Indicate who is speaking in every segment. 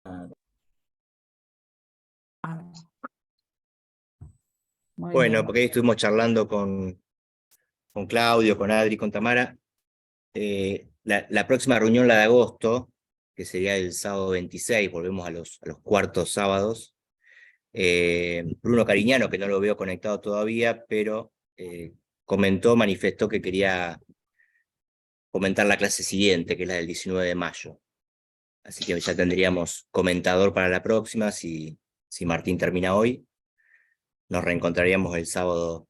Speaker 1: Muy
Speaker 2: Bueno,
Speaker 1: bien.
Speaker 2: porque ahí estuvimos charlando con Claudio, con Adri, con Tamara. La próxima reunión, la de agosto, que sería el sábado 26, volvemos a los cuartos sábados. Bruno Cariñano, que no lo veo conectado todavía, pero manifestó que quería comentar la clase siguiente, que es la del 19 de mayo. Así que ya tendríamos comentador para la próxima, si Martín termina hoy. Nos reencontraríamos el sábado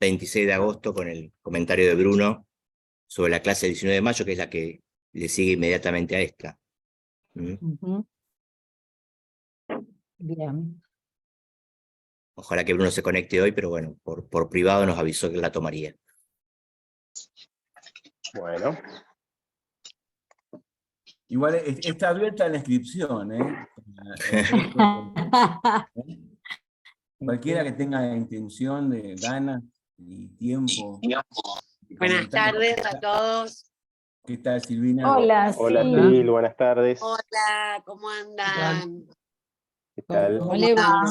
Speaker 2: 26 de agosto con el comentario de Bruno sobre la clase del 19 de mayo, que es la que le sigue inmediatamente a esta.
Speaker 1: Ujú. Bien.
Speaker 2: Ojalá que Bruno se conecte hoy, pero bueno, por privado nos avisó que la tomaría.
Speaker 3: Bueno. Igual está abierta la inscripción, ¿eh? Cualquiera que tenga intención, de ganas y tiempo.
Speaker 4: Buenas tardes a todos.
Speaker 3: ¿Qué tal, Silvina?
Speaker 1: Hola,
Speaker 3: Hola,
Speaker 1: sí.
Speaker 3: Sil, buenas tardes.
Speaker 4: Hola, ¿cómo andan?
Speaker 3: ¿Qué tal?
Speaker 1: ¿Cómo le va?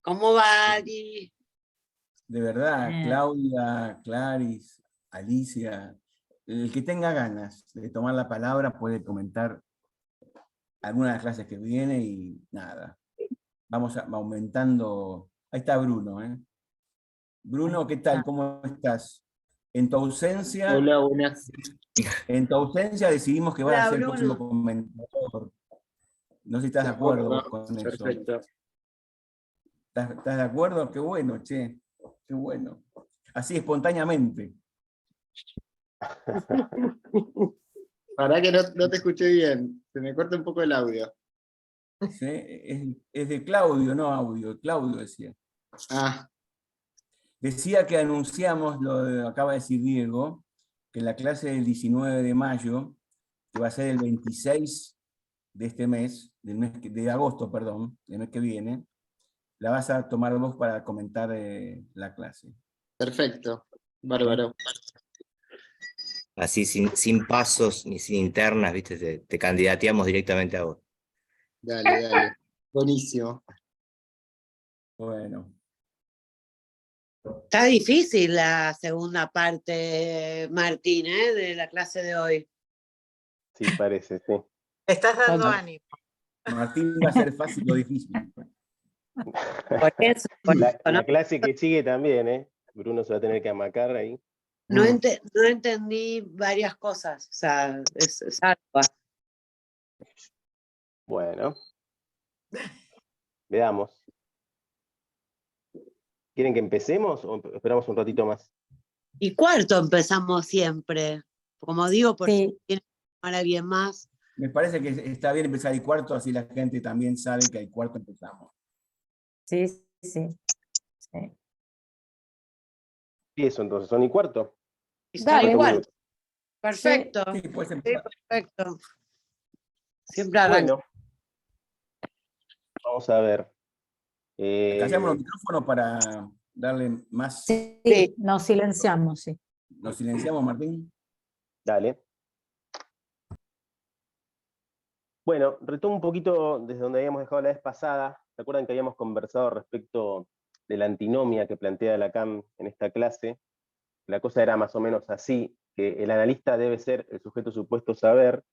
Speaker 4: ¿Cómo va, Ari?
Speaker 3: De verdad,
Speaker 1: Bien.
Speaker 3: Claudia, Claris, Alicia, el que tenga ganas de tomar la palabra puede comentar algunas de las clases que viene y nada. Vamos aumentando. Ahí está Bruno, ¿eh? Bruno, ¿qué tal? ¿Cómo estás? En tu ausencia,
Speaker 5: Hola, buenas.
Speaker 3: decidimos que vas
Speaker 4: Hola,
Speaker 3: a ser el
Speaker 4: Bruno.
Speaker 3: próximo comentador. No sé si estás de acuerdo con eso.
Speaker 5: Perfecto.
Speaker 3: ¿Estás de acuerdo? Qué bueno, che. Qué bueno. Así, espontáneamente.
Speaker 5: Para que no te escuché bien, se me corta un poco el audio.
Speaker 3: ¿Sí? Es de Claudio, no audio. Claudio decía.
Speaker 5: Ah,
Speaker 3: Decía que anunciamos, acaba de decir Diego, que la clase del 19 de mayo, que va a ser el 26 de este mes, de agosto, perdón, del mes que viene, la vas a tomar vos para comentar la clase.
Speaker 5: perfecto. Bárbaro.
Speaker 2: Así, sin pasos ni sin internas, ¿viste? Te candidateamos directamente a vos.
Speaker 5: Dale, dale. Buenísimo.
Speaker 3: Bueno.
Speaker 4: Está difícil la segunda parte, Martín, de la clase de hoy.
Speaker 3: Sí, parece, sí.
Speaker 4: Estás dando
Speaker 3: Bueno.
Speaker 4: ánimo.
Speaker 3: Martín va a ser fácil o difícil.
Speaker 4: Por eso, ¿no?
Speaker 6: La clase que sigue también, ¿eh? Bruno se va a tener que amacar ahí.
Speaker 4: No entendí varias cosas. O sea, es algo.
Speaker 6: Bueno. Veamos. ¿Quieren que empecemos o esperamos un ratito más?
Speaker 4: Y cuarto empezamos siempre. Como digo, por si
Speaker 1: Sí.
Speaker 4: quieren llamar a alguien más.
Speaker 3: Me parece que está bien empezar el cuarto, así la gente también sabe que al cuarto empezamos.
Speaker 1: Sí, sí. Sí.
Speaker 6: Empiezo entonces, son y cuarto.
Speaker 1: Dale.
Speaker 4: Igual.
Speaker 6: Minutos.
Speaker 4: Perfecto.
Speaker 3: Sí, puedes
Speaker 4: Sí,
Speaker 3: empezar.
Speaker 4: perfecto. Siempre arranca.
Speaker 6: Bueno. Vamos a ver.
Speaker 3: Callamos los micrófonos para darle más.
Speaker 1: Sí, nos silenciamos, sí.
Speaker 3: ¿Nos silenciamos, Martín?
Speaker 6: Dale. Bueno, retomo un poquito desde donde habíamos dejado la vez pasada. ¿Se acuerdan que habíamos conversado respecto de la antinomia que plantea Lacan en esta clase? La cosa era más o menos así, que el analista debe ser el sujeto supuesto saber,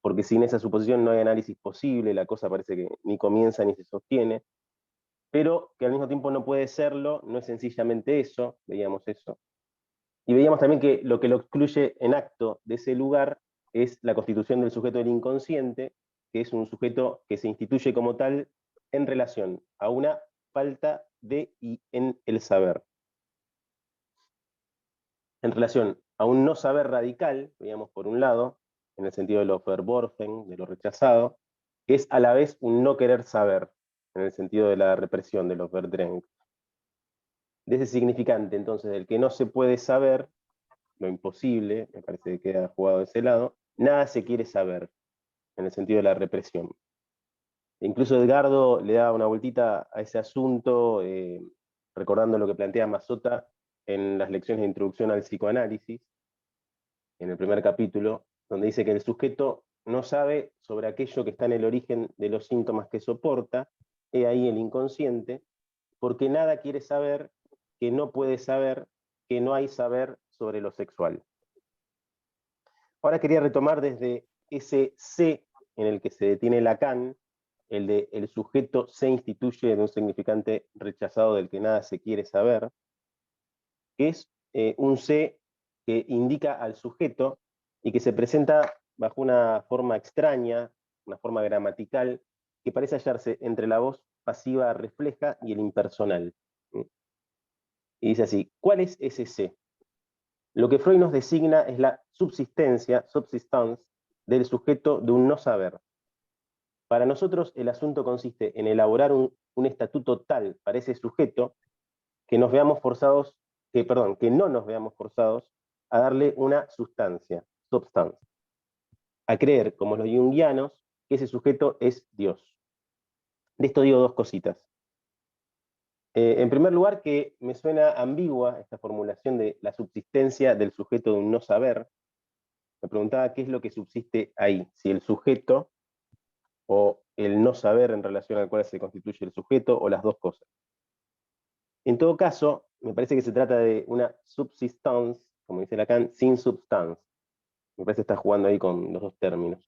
Speaker 6: porque sin esa suposición no hay análisis posible, la cosa parece que ni comienza ni se sostiene, pero que al mismo tiempo no puede serlo, no es sencillamente eso, veíamos eso. Y veíamos también que lo excluye en acto de ese lugar es la constitución del sujeto del inconsciente, que es un sujeto que se instituye como tal en relación a una falta de y en el saber. En relación a un no saber radical, veíamos por un lado, en el sentido de lo verborgen, de lo rechazado, que es a la vez un no querer saber, en el sentido de la represión, de los verdrängt. De ese significante, entonces, del que no se puede saber, lo imposible, me parece que queda jugado de ese lado, nada se quiere saber, en el sentido de la represión. Incluso Edgardo le da una vueltita a ese asunto, recordando lo que plantea Mazzotta en las lecciones de introducción al psicoanálisis, en el primer capítulo, donde dice que el sujeto no sabe sobre aquello que está en el origen de los síntomas que soporta, he ahí el inconsciente, porque nada quiere saber, que no puede saber, que no hay saber sobre lo sexual. Ahora quería retomar desde ese C en el que se detiene Lacan, el de el sujeto se instituye de un significante rechazado del que nada se quiere saber, que es un C que indica al sujeto y que se presenta bajo una forma extraña, una forma gramatical, que parece hallarse entre la voz pasiva refleja y el impersonal. Y dice así, ¿cuál es ese C? Lo que Freud nos designa es la subsistencia, subsistence, del sujeto de un no saber. Para nosotros el asunto consiste en elaborar un estatuto tal para ese sujeto que no nos veamos forzados a darle una sustancia, substance, a creer, como los junguianos, que ese sujeto es Dios. De esto digo dos cositas. En primer lugar, que me suena ambigua esta formulación de la subsistencia del sujeto de un no saber. Me preguntaba qué es lo que subsiste ahí, si el sujeto o el no saber en relación al cual se constituye el sujeto, o las dos cosas. En todo caso, me parece que se trata de una subsistence, como dice Lacan, sin substance. Me parece que está jugando ahí con los dos términos.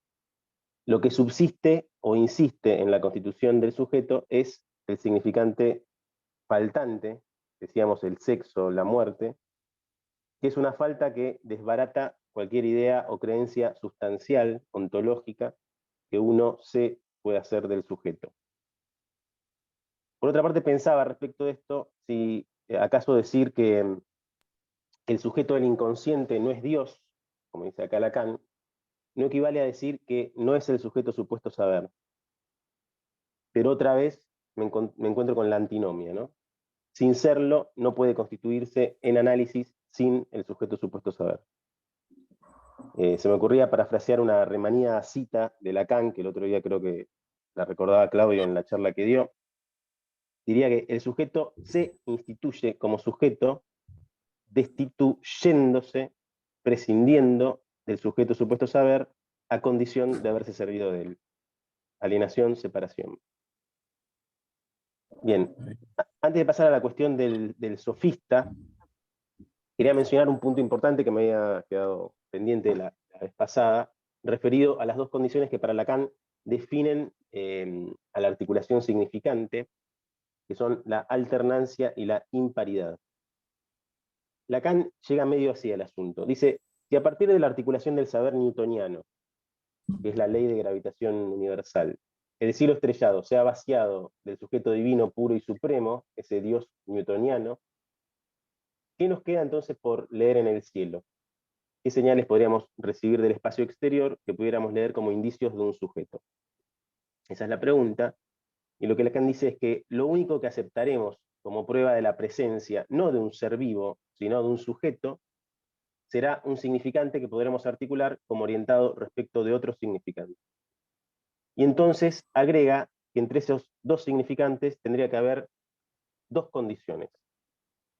Speaker 6: Lo que subsiste o insiste en la constitución del sujeto es el significante faltante, decíamos el sexo, la muerte, que es una falta que desbarata cualquier idea o creencia sustancial, ontológica, que uno se puede hacer del sujeto. Por otra parte, pensaba respecto de esto, si acaso decir que el sujeto del inconsciente no es Dios, como dice acá Lacan, no equivale a decir que no es el sujeto supuesto saber. Pero otra vez me encuentro con la antinomia, ¿no? Sin serlo, no puede constituirse en análisis sin el sujeto supuesto saber. Se me ocurría parafrasear una remanida cita de Lacan, que el otro día creo que la recordaba Claudio en la charla que dio. Diría que el sujeto se instituye como sujeto destituyéndose, prescindiendo del sujeto supuesto saber a condición de haberse servido de él. Alienación, separación. Bien, antes de pasar a la cuestión del sofista, quería mencionar un punto importante que me había quedado pendiente la vez pasada, referido a las dos condiciones que para Lacan definen a la articulación significante, que son la alternancia y la imparidad. Lacan llega medio así al asunto. Dice, si a partir de la articulación del saber newtoniano, que es la ley de gravitación universal, el cielo estrellado se ha vaciado del sujeto divino puro y supremo, ese Dios newtoniano, ¿qué nos queda entonces por leer en el cielo? ¿Qué señales podríamos recibir del espacio exterior que pudiéramos leer como indicios de un sujeto? Esa es la pregunta. Y lo que Lacan dice es que lo único que aceptaremos como prueba de la presencia, no de un ser vivo, sino de un sujeto, será un significante que podremos articular como orientado respecto de otros significantes. Y entonces agrega que entre esos dos significantes tendría que haber dos condiciones.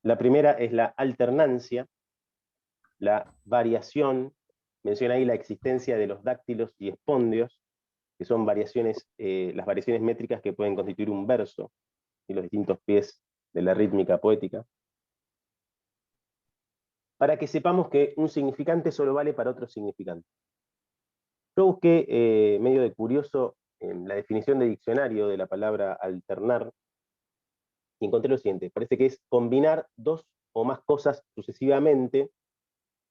Speaker 6: La primera es la alternancia, la variación, menciona ahí la existencia de los dáctilos y espóndios, que son variaciones, las variaciones métricas que pueden constituir un verso, y los distintos pies de la rítmica poética, para que sepamos que un significante solo vale para otro significante. Yo busqué, medio de curioso, la definición de diccionario de la palabra alternar, y encontré lo siguiente: parece que es combinar dos o más cosas sucesivamente,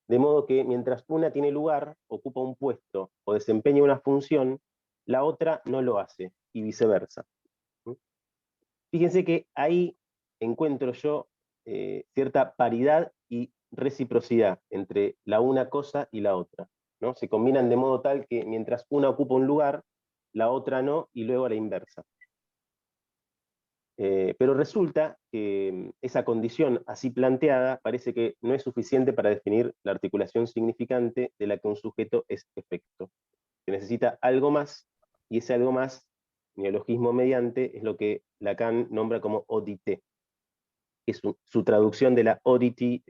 Speaker 6: de modo que mientras una tiene lugar, ocupa un puesto o desempeña una función, la otra no lo hace, y viceversa. Fíjense que ahí encuentro yo cierta paridad y reciprocidad entre la una cosa y la otra, ¿no? Se combinan de modo tal que mientras una ocupa un lugar, la otra no, y luego a la inversa. Pero resulta que esa condición así planteada parece que no es suficiente para definir la articulación significante de la que un sujeto es efecto. Se necesita algo más, y ese algo más, neologismo mediante, es lo que Lacan nombra como oddité, que es su traducción de la oddity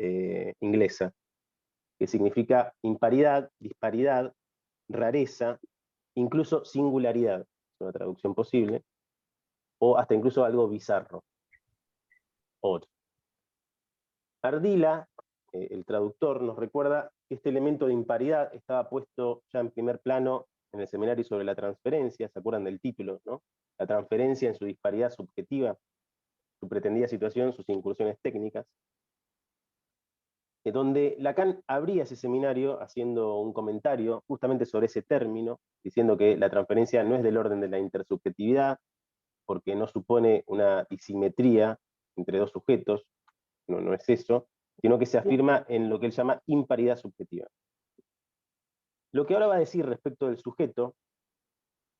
Speaker 6: inglesa, que significa imparidad, disparidad, rareza, incluso singularidad, es una traducción posible, o hasta incluso algo bizarro, odd. Ardila, el traductor, nos recuerda que este elemento de imparidad estaba puesto ya en primer plano en el seminario sobre la transferencia, ¿se acuerdan del título, no? La transferencia en su disparidad subjetiva, su pretendida situación, sus incursiones técnicas, donde Lacan abría ese seminario haciendo un comentario justamente sobre ese término, diciendo que la transferencia no es del orden de la intersubjetividad, porque no supone una disimetría entre dos sujetos, no es eso, sino que se afirma en lo que él llama imparidad subjetiva. Lo que ahora va a decir respecto del sujeto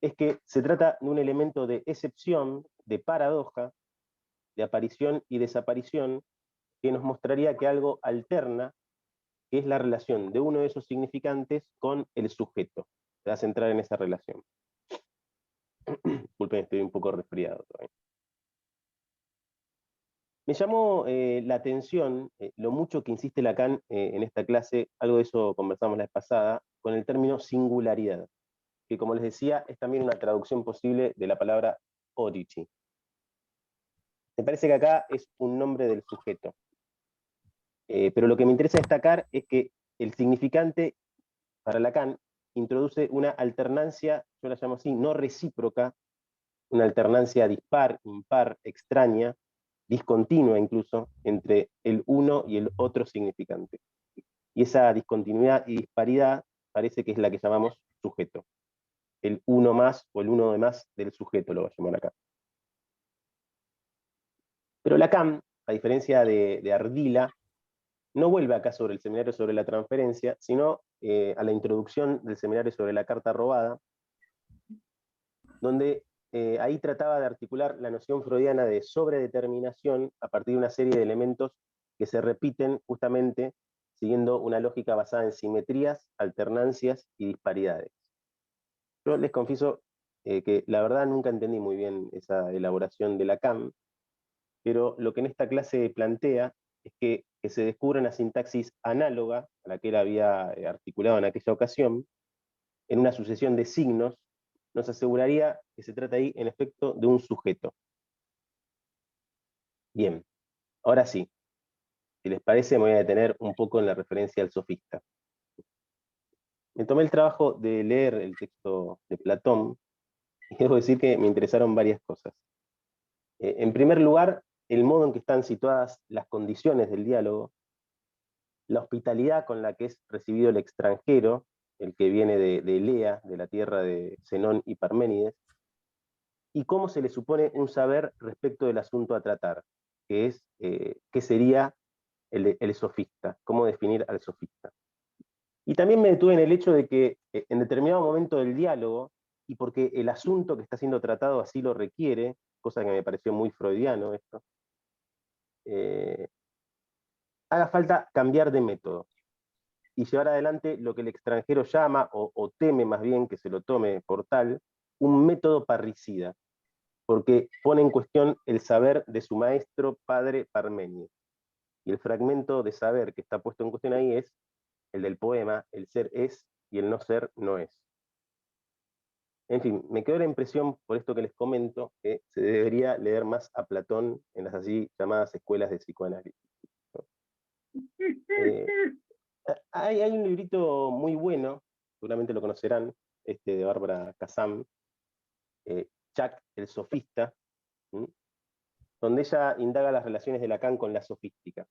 Speaker 6: es que se trata de un elemento de excepción, de paradoja, de aparición y desaparición, que nos mostraría que algo alterna, que es la relación de uno de esos significantes con el sujeto. Se va a centrar en esa relación. Disculpen, estoy un poco resfriado todavía. Me llamó la atención lo mucho que insiste Lacan en esta clase, algo de eso conversamos la vez pasada, con el término singularidad, que como les decía, es también una traducción posible de la palabra oddity. Me parece que acá es un nombre del sujeto. Pero lo que me interesa destacar es que el significante, para Lacan, introduce una alternancia, yo la llamo así, no recíproca, una alternancia dispar, impar, extraña, discontinua incluso, entre el uno y el otro significante. Y esa discontinuidad y disparidad parece que es la que llamamos sujeto. El uno más o el uno de más del sujeto lo va a llamar acá. Pero Lacan, a diferencia de Ardila, no vuelve acá sobre el seminario sobre la transferencia, sino a la introducción del seminario sobre la carta robada, donde ahí trataba de articular la noción freudiana de sobredeterminación a partir de una serie de elementos que se repiten justamente siguiendo una lógica basada en simetrías, alternancias y disparidades. Yo les confieso que la verdad nunca entendí muy bien esa elaboración de Lacan, pero lo que en esta clase plantea es que se descubre una sintaxis análoga a la que él había articulado en aquella ocasión, en una sucesión de signos, nos aseguraría que se trata ahí, en efecto, de un sujeto. Bien, ahora sí, si les parece, me voy a detener un poco en la referencia al sofista. Me tomé el trabajo de leer el texto de Platón, y debo decir que me interesaron varias cosas. En primer lugar, el modo en que están situadas las condiciones del diálogo, la hospitalidad con la que es recibido el extranjero, el que viene de Elea, de la tierra de Zenón y Parménides, y cómo se le supone un saber respecto del asunto a tratar, que es qué sería el sofista, cómo definir al sofista. Y también me detuve en el hecho de que en determinado momento del diálogo, y porque el asunto que está siendo tratado así lo requiere, cosa que me pareció muy freudiano esto, haga falta cambiar de método y llevar adelante lo que el extranjero llama, o teme más bien que se lo tome por tal, un método parricida, porque pone en cuestión el saber de su maestro padre Parménides. Y el fragmento de saber que está puesto en cuestión ahí es el del poema, el ser es y el no ser no es. En fin, me quedó la impresión, por esto que les comento, que se debería leer más a Platón en las así llamadas escuelas de psicoanálisis. Hay un librito muy bueno, seguramente lo conocerán, de Bárbara Kazan, Chuck el sofista, donde ella indaga las relaciones de Lacan con la sofística.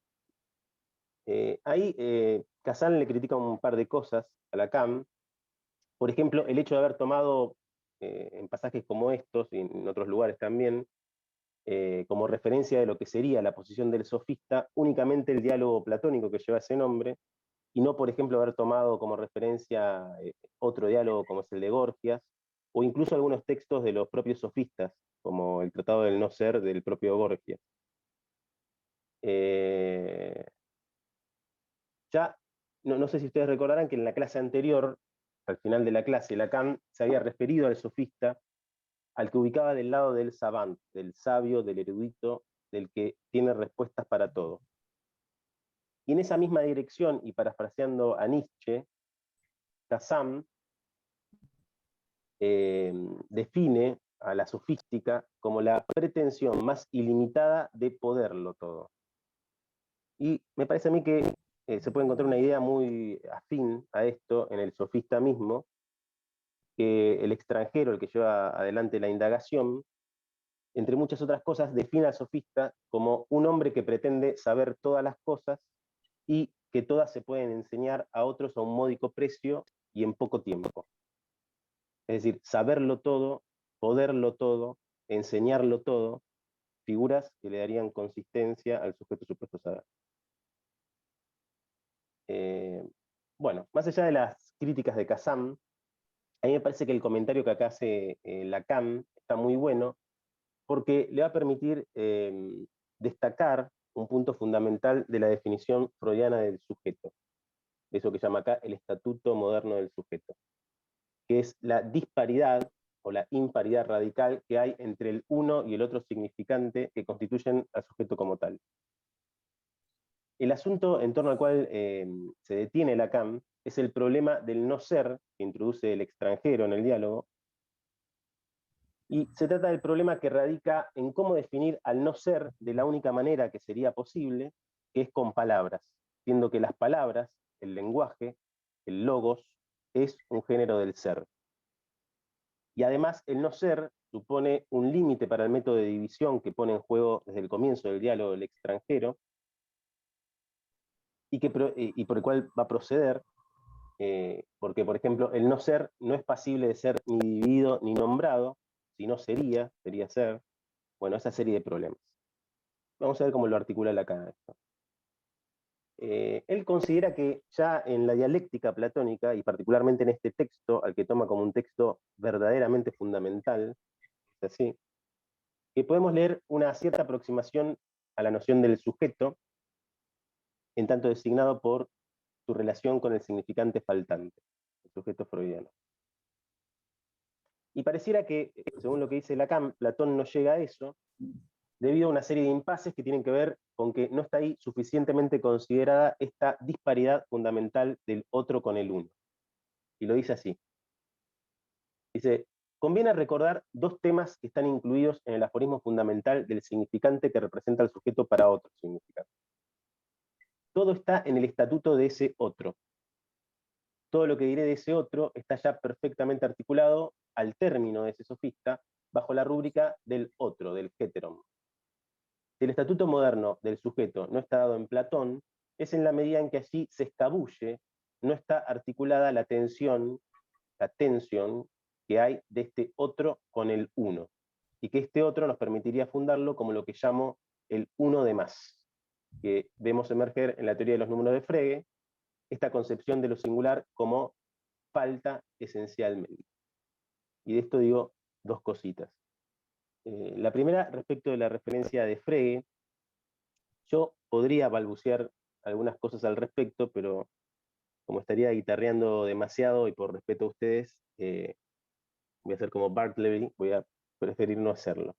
Speaker 6: Ahí Kazan le critica un par de cosas a Lacan, por ejemplo, el hecho de haber tomado en pasajes como estos, y en otros lugares también, como referencia de lo que sería la posición del sofista, únicamente el diálogo platónico que lleva ese nombre, y no, por ejemplo, haber tomado como referencia otro diálogo como es el de Gorgias, o incluso algunos textos de los propios sofistas, como el Tratado del No Ser del propio Gorgias. Ya, no sé si ustedes recordarán que en la clase anterior, al final de la clase, Lacan se había referido al sofista, al que ubicaba del lado del savant, del sabio, del erudito, del que tiene respuestas para todo. Y en esa misma dirección, y parafraseando a Nietzsche, Kazan define a la sofística como la pretensión más ilimitada de poderlo todo. Y me parece a mí que se puede encontrar una idea muy afín a esto en el sofista mismo, que el extranjero, el que lleva adelante la indagación, entre muchas otras cosas, define al sofista como un hombre que pretende saber todas las cosas y que todas se pueden enseñar a otros a un módico precio y en poco tiempo. Es decir, saberlo todo, poderlo todo, enseñarlo todo, figuras que le darían consistencia al sujeto supuesto saber. Bueno, más allá de las críticas de Kazan, a mí me parece que el comentario que acá hace Lacan está muy bueno, porque le va a permitir destacar un punto fundamental de la definición freudiana del sujeto, eso que llama acá el estatuto moderno del sujeto, que es la disparidad o la imparidad radical que hay entre el uno y el otro significante que constituyen al sujeto como tal. El asunto en torno al cual se detiene Lacan es el problema del no ser que introduce el extranjero en el diálogo, y se trata del problema que radica en cómo definir al no ser de la única manera que sería posible, que es con palabras, siendo que las palabras, el lenguaje, el logos, es un género del ser. Y además el no ser supone un límite para el método de división que pone en juego desde el comienzo del diálogo el extranjero, y por el cual va a proceder, porque, por ejemplo, el no ser no es pasible de ser ni dividido ni nombrado, sino sería ser. Bueno, esa serie de problemas. Vamos a ver cómo lo articula Lacan esto. Él considera que ya en la dialéctica platónica, y particularmente en este texto, al que toma como un texto verdaderamente fundamental, es así, que podemos leer una cierta aproximación a la noción del sujeto, en tanto designado por su relación con el significante faltante, el sujeto freudiano. Y pareciera que, según lo que dice Lacan, Platón no llega a eso, debido a una serie de impases que tienen que ver con que no está ahí suficientemente considerada esta disparidad fundamental del otro con el uno. Y lo dice así. Dice, conviene recordar dos temas que están incluidos en el aforismo fundamental del significante que representa al sujeto para otro significante. Todo está en el estatuto de ese otro. Todo lo que diré de ese otro está ya perfectamente articulado al término de ese sofista bajo la rúbrica del otro, del heteron. Si el estatuto moderno del sujeto no está dado en Platón, es en la medida en que allí se escabulle, no está articulada la tensión que hay de este otro con el uno, y que este otro nos permitiría fundarlo como lo que llamo el uno de más, que vemos emerger en la teoría de los números de Frege, esta concepción de lo singular como falta esencialmente. Y de esto digo dos cositas. La primera, respecto de la referencia de Frege, yo podría balbucear algunas cosas al respecto, pero como estaría guitarreando demasiado y por respeto a ustedes, voy a hacer como Bartleby, voy a preferir no hacerlo.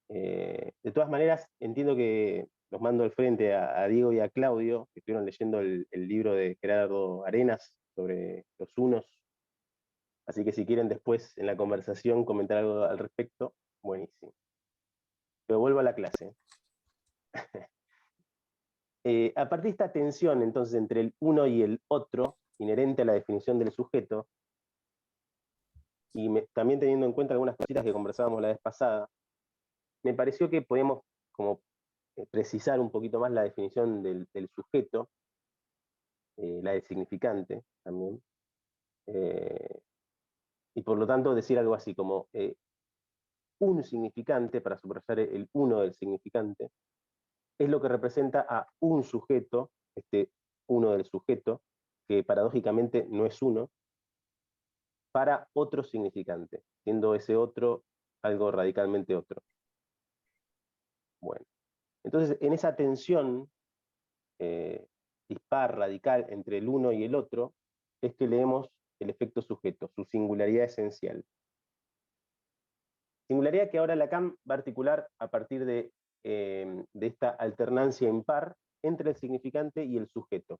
Speaker 6: De todas maneras, entiendo que los mando al frente a Diego y a Claudio, que estuvieron leyendo el libro de Gerardo Arenas sobre los unos, así que si quieren después en la conversación comentar algo al respecto, buenísimo. Pero vuelvo a la clase. A partir de esta tensión entonces entre el uno y el otro, inherente a la definición del sujeto, y también teniendo en cuenta algunas cositas que conversábamos la vez pasada, me pareció que podíamos como precisar un poquito más la definición del sujeto, la del significante también, y por lo tanto decir algo así como un significante, para subrayar el uno del significante, es lo que representa a un sujeto, este uno del sujeto, que paradójicamente no es uno, para otro significante, siendo ese otro algo radicalmente otro. Bueno, entonces en esa tensión dispar, radical entre el uno y el otro, es que leemos el efecto sujeto, su singularidad esencial. Singularidad que ahora Lacan va a articular a partir de esta alternancia impar entre el significante y el sujeto,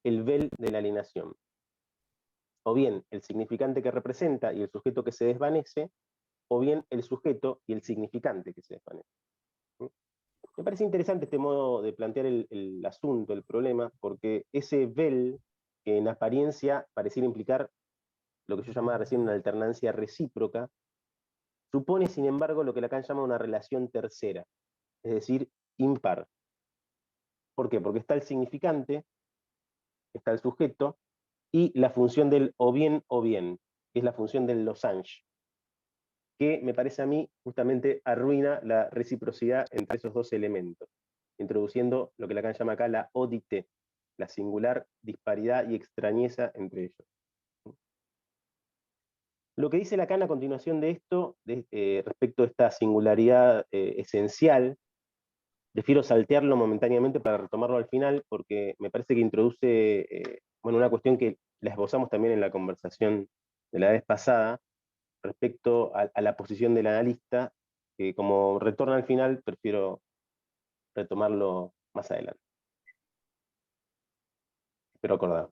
Speaker 6: el vel de la alienación. o bien el significante que representa y el sujeto que se desvanece, o bien el sujeto y el significante que se desvanece. ¿Sí? Me parece interesante este modo de plantear el asunto, el problema, porque ese vel, que en apariencia pareciera implicar lo que yo llamaba recién una alternancia recíproca, supone, sin embargo, lo que Lacan llama una relación tercera, es decir, impar. ¿Por qué? Porque está el significante, está el sujeto, y la función del o bien, que es la función del losange, que me parece a mí justamente arruina la reciprocidad entre esos dos elementos, introduciendo lo que Lacan llama acá la odité, la singular disparidad y extrañeza entre ellos. Lo que dice Lacan a continuación de esto, respecto a esta singularidad esencial, prefiero saltearlo momentáneamente para retomarlo al final, porque me parece que introduce bueno, una cuestión que la esbozamos también en la conversación de la vez pasada, respecto a la posición del analista, que como retorna al final, prefiero retomarlo más adelante. Espero acordar.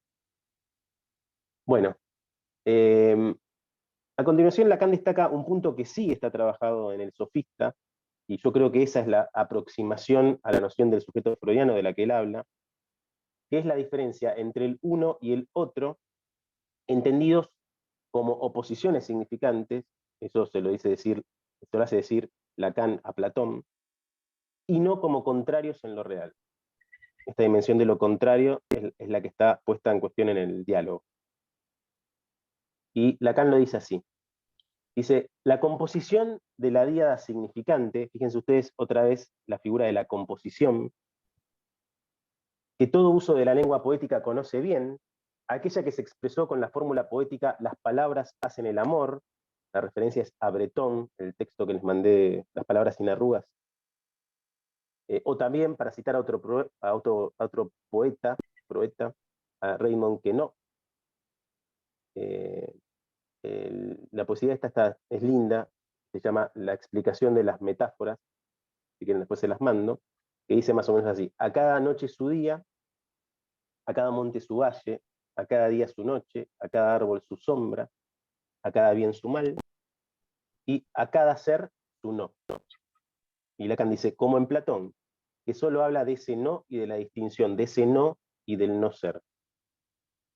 Speaker 6: Bueno, a continuación Lacan destaca un punto que sí está trabajado en el sofista, y yo creo que esa es la aproximación a la noción del sujeto freudiano de la que él habla, que es la diferencia entre el uno y el otro, entendidos como oposiciones significantes, eso se lo hace decir Lacan a Platón, y no como contrarios en lo real. Esta dimensión de lo contrario es la que está puesta en cuestión en el diálogo. Y Lacan lo dice así. Dice, la composición de la díada significante, fíjense ustedes otra vez la figura de la composición, que todo uso de la lengua poética conoce bien, aquella que se expresó con la fórmula poética "las palabras hacen el amor", la referencia es a Breton, el texto que les mandé, Las palabras sin arrugas, o también, para citar a otro poeta, a Raymond Queneau, la poesía esta es linda, se llama La explicación de las metáforas, si quieren después se las mando, que dice más o menos así: a cada noche su día, a cada monte su valle, a cada día su noche, a cada árbol su sombra, a cada bien su mal, y a cada ser su no. Y Lacan dice, como en Platón, que solo habla de ese no y de la distinción de ese no y del no ser.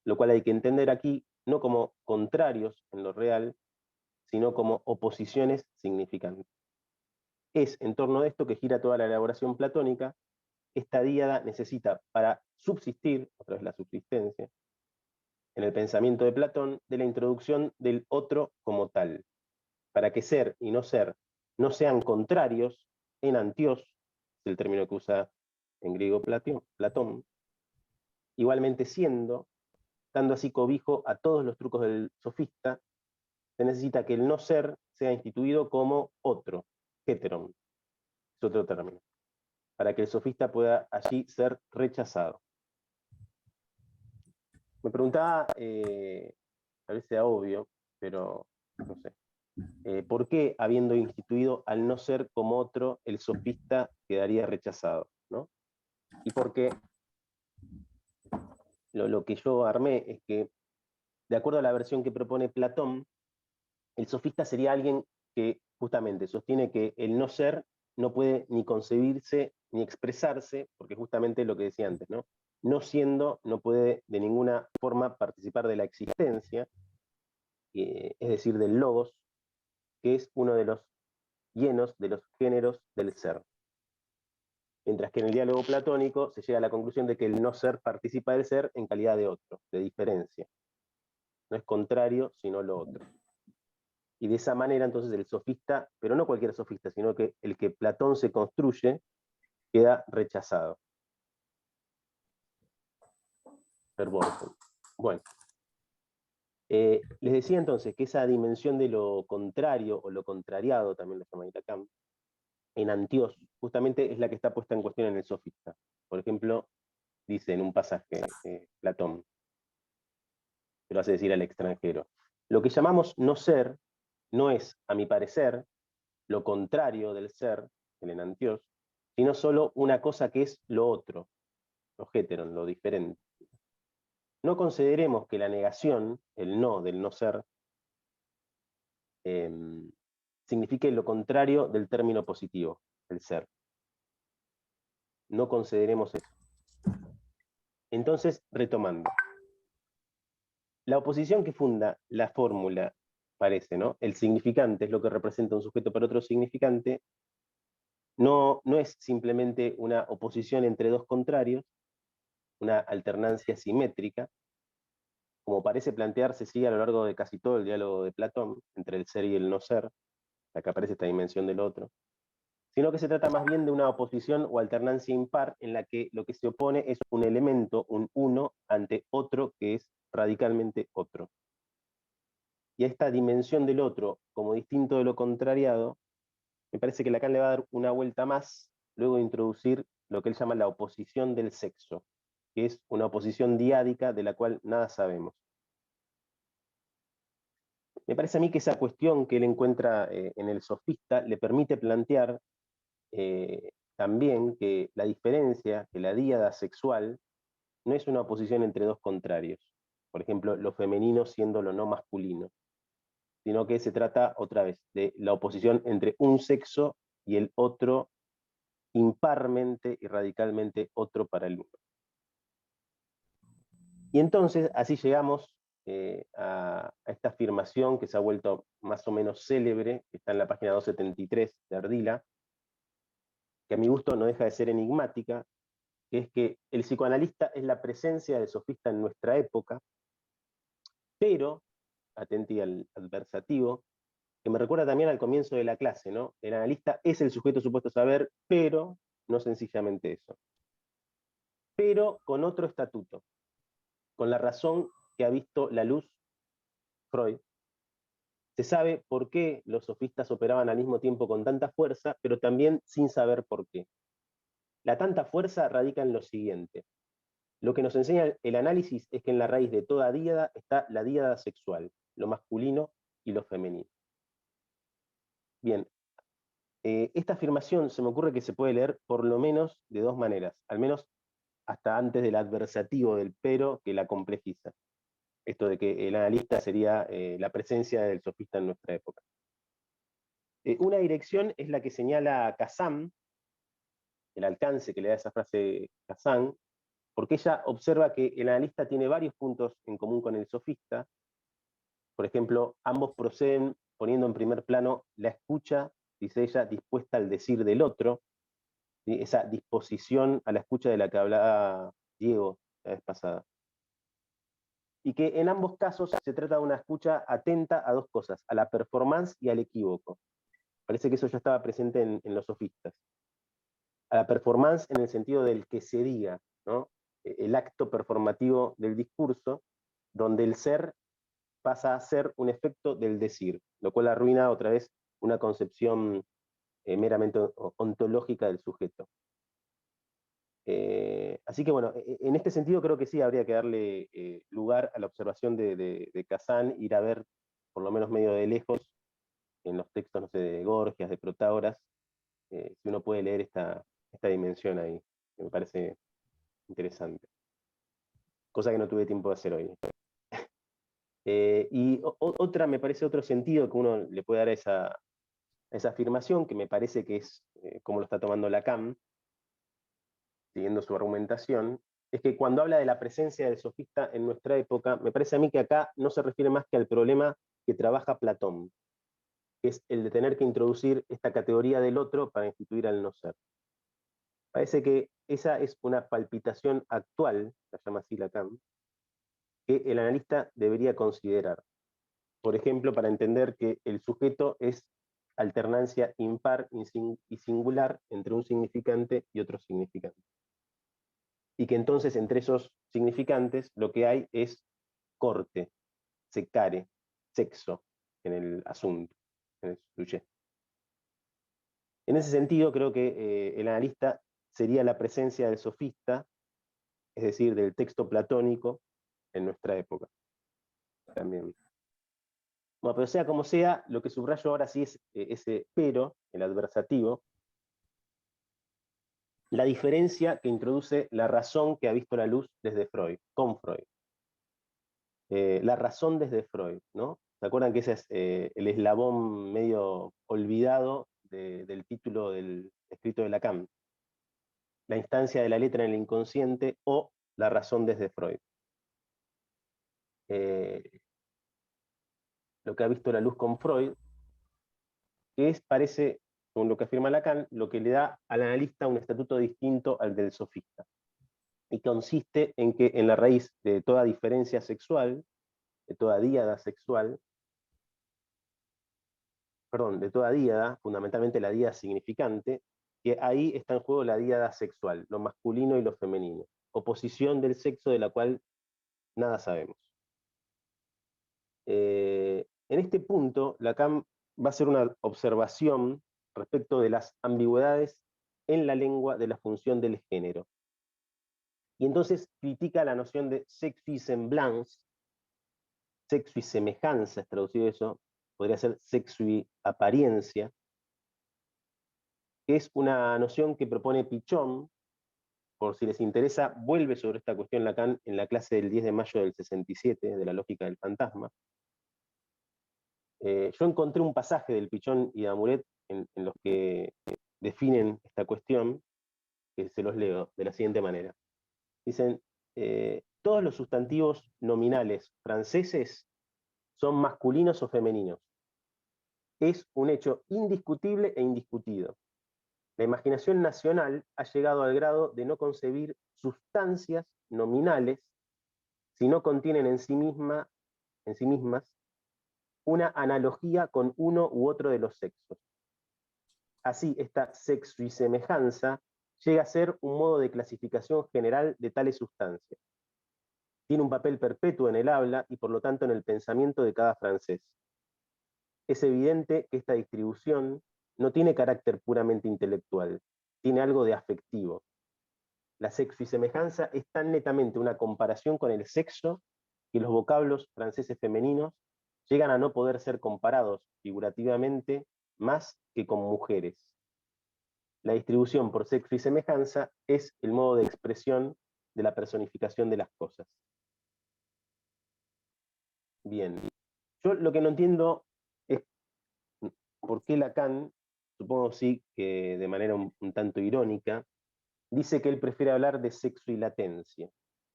Speaker 6: Lo cual hay que entender aquí no como contrarios en lo real, sino como oposiciones significantes. Es en torno a esto que gira toda la elaboración platónica. Esta díada necesita, para subsistir, otra vez la subsistencia, en el pensamiento de Platón, de la introducción del otro como tal, para que ser y no ser no sean contrarios, en antios, es el término que usa en griego Platón, igualmente siendo, dando así cobijo a todos los trucos del sofista, se necesita que el no ser sea instituido como otro, heteron, es otro término, para que el sofista pueda allí ser rechazado. Me preguntaba, a veces sea obvio, pero no sé, ¿por qué, habiendo instituido al no ser como otro, el sofista quedaría rechazado? ¿No? Y porque lo que yo armé es que, de acuerdo a la versión que propone Platón, el sofista sería alguien que justamente sostiene que el no ser no puede ni concebirse ni expresarse, porque justamente lo que decía antes, ¿no? No siendo, no puede de ninguna forma participar de la existencia, es decir, del logos, que es uno de los llenos de los géneros del ser. Mientras que en el diálogo platónico se llega a la conclusión de que el no ser participa del ser en calidad de otro, de diferencia. No es contrario, sino lo otro. Y de esa manera entonces el sofista, pero no cualquier sofista, sino que el que Platón se construye, queda rechazado. Bueno, les decía entonces que esa dimensión de lo contrario, o lo contrariado, también lo llama Lacan, en antios, justamente es la que está puesta en cuestión en el sofista. Por ejemplo, dice en un pasaje Platón, se lo hace decir al extranjero: lo que llamamos no ser no es, a mi parecer, lo contrario del ser, el enantios, sino solo una cosa que es lo otro, lo heteron, lo diferente. no consideremos que la negación, el no del no ser, signifique lo contrario del término positivo, el ser. No consideremos eso. Entonces, retomando. La oposición que funda la fórmula, parece, ¿no? El significante es lo que representa un sujeto para otro significante, no es simplemente una oposición entre dos contrarios, una alternancia simétrica, como parece plantearse sí, a lo largo de casi todo el diálogo de Platón, entre el ser y el no ser, la que aparece esta dimensión del otro, sino que se trata más bien de una oposición o alternancia impar en la que lo que se opone es un elemento, un uno, ante otro que es radicalmente otro. Y a esta dimensión del otro, como distinto de lo contrariado, me parece que Lacan le va a dar una vuelta más, luego de introducir lo que él llama la oposición del sexo, que es una oposición diádica de la cual nada sabemos. Me parece a mí que esa cuestión que él encuentra en el sofista le permite plantear también que la diferencia, que la díada sexual, no es una oposición entre dos contrarios. Por ejemplo, lo femenino siendo lo no masculino, sino que se trata otra vez de la oposición entre un sexo y el otro imparmente y radicalmente otro para el uno. Y entonces así llegamos a esta afirmación que se ha vuelto más o menos célebre, que está en la página 273 de Ardila, que a mi gusto no deja de ser enigmática, que es que el psicoanalista es la presencia del sofista en nuestra época, pero, atenti al adversativo, que me recuerda también al comienzo de la clase, ¿no? El analista es el sujeto supuesto a saber, pero no sencillamente eso. Pero con otro estatuto, con la razón que ha visto la luz Freud. Se sabe por qué los sofistas operaban al mismo tiempo con tanta fuerza, pero también sin saber por qué. La tanta fuerza radica en lo siguiente. Lo que nos enseña el análisis es que en la raíz de toda díada está la díada sexual, lo masculino y lo femenino. Bien, esta afirmación se me ocurre que se puede leer por lo menos de dos maneras, al menos hasta antes del adversativo del pero que la complejiza. Esto de que el analista sería la presencia del sofista en nuestra época. Una dirección es la que señala Kazan, el alcance que le da esa frase Kazan, porque ella observa que el analista tiene varios puntos en común con el sofista. Por ejemplo, ambos proceden poniendo en primer plano la escucha, dice ella, dispuesta al decir del otro, ¿sí? Esa disposición a la escucha de la que hablaba Diego la vez pasada. Y que en ambos casos se trata de una escucha atenta a dos cosas, a la performance y al equívoco. Parece que eso ya estaba presente en los sofistas. A la performance en el sentido del que se diga, ¿no? El acto performativo del discurso, donde el ser pasa a ser un efecto del decir, lo cual arruina otra vez una concepción meramente ontológica del sujeto. Así que bueno, en este sentido creo que sí habría que darle lugar a la observación de Kazan, ir a ver, por lo menos medio de lejos, en los textos, no sé, de Gorgias, de Protágoras, si uno puede leer esta dimensión ahí, que me parece interesante. Cosa que no tuve tiempo de hacer hoy. Y otra, me parece otro sentido que uno le puede dar a esa afirmación, que me parece que es como lo está tomando Lacan, siguiendo su argumentación, es que cuando habla de la presencia del sofista en nuestra época, me parece a mí que acá no se refiere más que al problema que trabaja Platón, que es el de tener que introducir esta categoría del otro para instituir al no ser. Parece que esa es una palpitación actual, la llama así Lacan, que el analista debería considerar. Por ejemplo, para entender que el sujeto es alternancia impar y singular entre un significante y otro significante. Y que entonces entre esos significantes lo que hay es corte, secare, sexo en el asunto, en el sujet. En ese sentido, creo que el analista sería la presencia del sofista, es decir, del texto platónico en nuestra época. También. Bueno, pero sea como sea, lo que subrayo ahora sí es ese pero, el adversativo, la diferencia que introduce la razón que ha visto la luz desde Freud, con Freud. La razón desde Freud, ¿no? ¿Se acuerdan que ese es el eslabón medio olvidado del título del escrito de Lacan? La instancia de la letra en el inconsciente o la razón desde Freud. Lo que ha visto la luz con Freud, que parece, según lo que afirma Lacan, lo que le da al analista un estatuto distinto al del sofista. Y consiste en que en la raíz de toda diferencia sexual, de toda díada sexual, perdón, de toda díada, fundamentalmente la díada significante, que ahí está en juego la díada sexual, lo masculino y lo femenino, oposición del sexo de la cual nada sabemos. En este punto, Lacan va a hacer una observación respecto de las ambigüedades en la lengua de la función del género. Y entonces critica la noción de sexo y semblance, sexo y semejanza, es traducido eso, podría ser sexo y apariencia, que es una noción que propone Pichon. Por si les interesa, vuelve sobre esta cuestión Lacan en la clase del 10 de mayo del 67, de la lógica del fantasma. Yo encontré un pasaje del Pichon y de Amuret en los que definen esta cuestión, que se los leo de la siguiente manera. Dicen, todos los sustantivos nominales franceses son masculinos o femeninos. Es un hecho indiscutible e indiscutido. La imaginación nacional ha llegado al grado de no concebir sustancias nominales si no contienen en sí mismas una analogía con uno u otro de los sexos. Así, esta sexo y semejanza llega a ser un modo de clasificación general de tales sustancias. Tiene un papel perpetuo en el habla y por lo tanto en el pensamiento de cada francés. Es evidente que esta distribución no tiene carácter puramente intelectual, tiene algo de afectivo. La sexo y semejanza es tan netamente una comparación con el sexo que los vocablos franceses femeninos llegan a no poder ser comparados figurativamente más que con mujeres. La distribución por sexo y semejanza es el modo de expresión de la personificación de las cosas. Bien, yo lo que no entiendo es por qué Lacan, supongo sí que de manera un tanto irónica, dice que él prefiere hablar de sexo y latencia,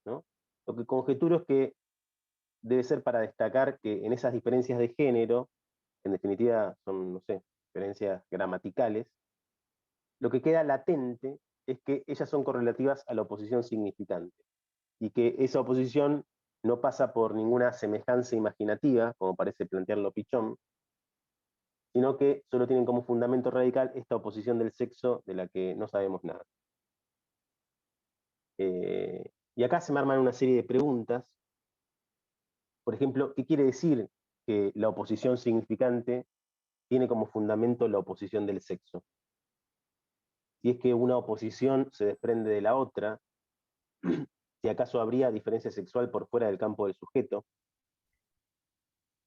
Speaker 6: ¿no? Lo que conjeturo es que debe ser para destacar que en esas diferencias de género, en definitiva son, no sé, diferencias gramaticales, lo que queda latente es que ellas son correlativas a la oposición significante, y que esa oposición no pasa por ninguna semejanza imaginativa, como parece plantearlo Pichon, sino que solo tienen como fundamento radical esta oposición del sexo de la que no sabemos nada. Y acá se me arman una serie de preguntas. Por ejemplo, ¿qué quiere decir que la oposición significante tiene como fundamento la oposición del sexo? Si es que una oposición se desprende de la otra, si acaso habría diferencia sexual por fuera del campo del sujeto,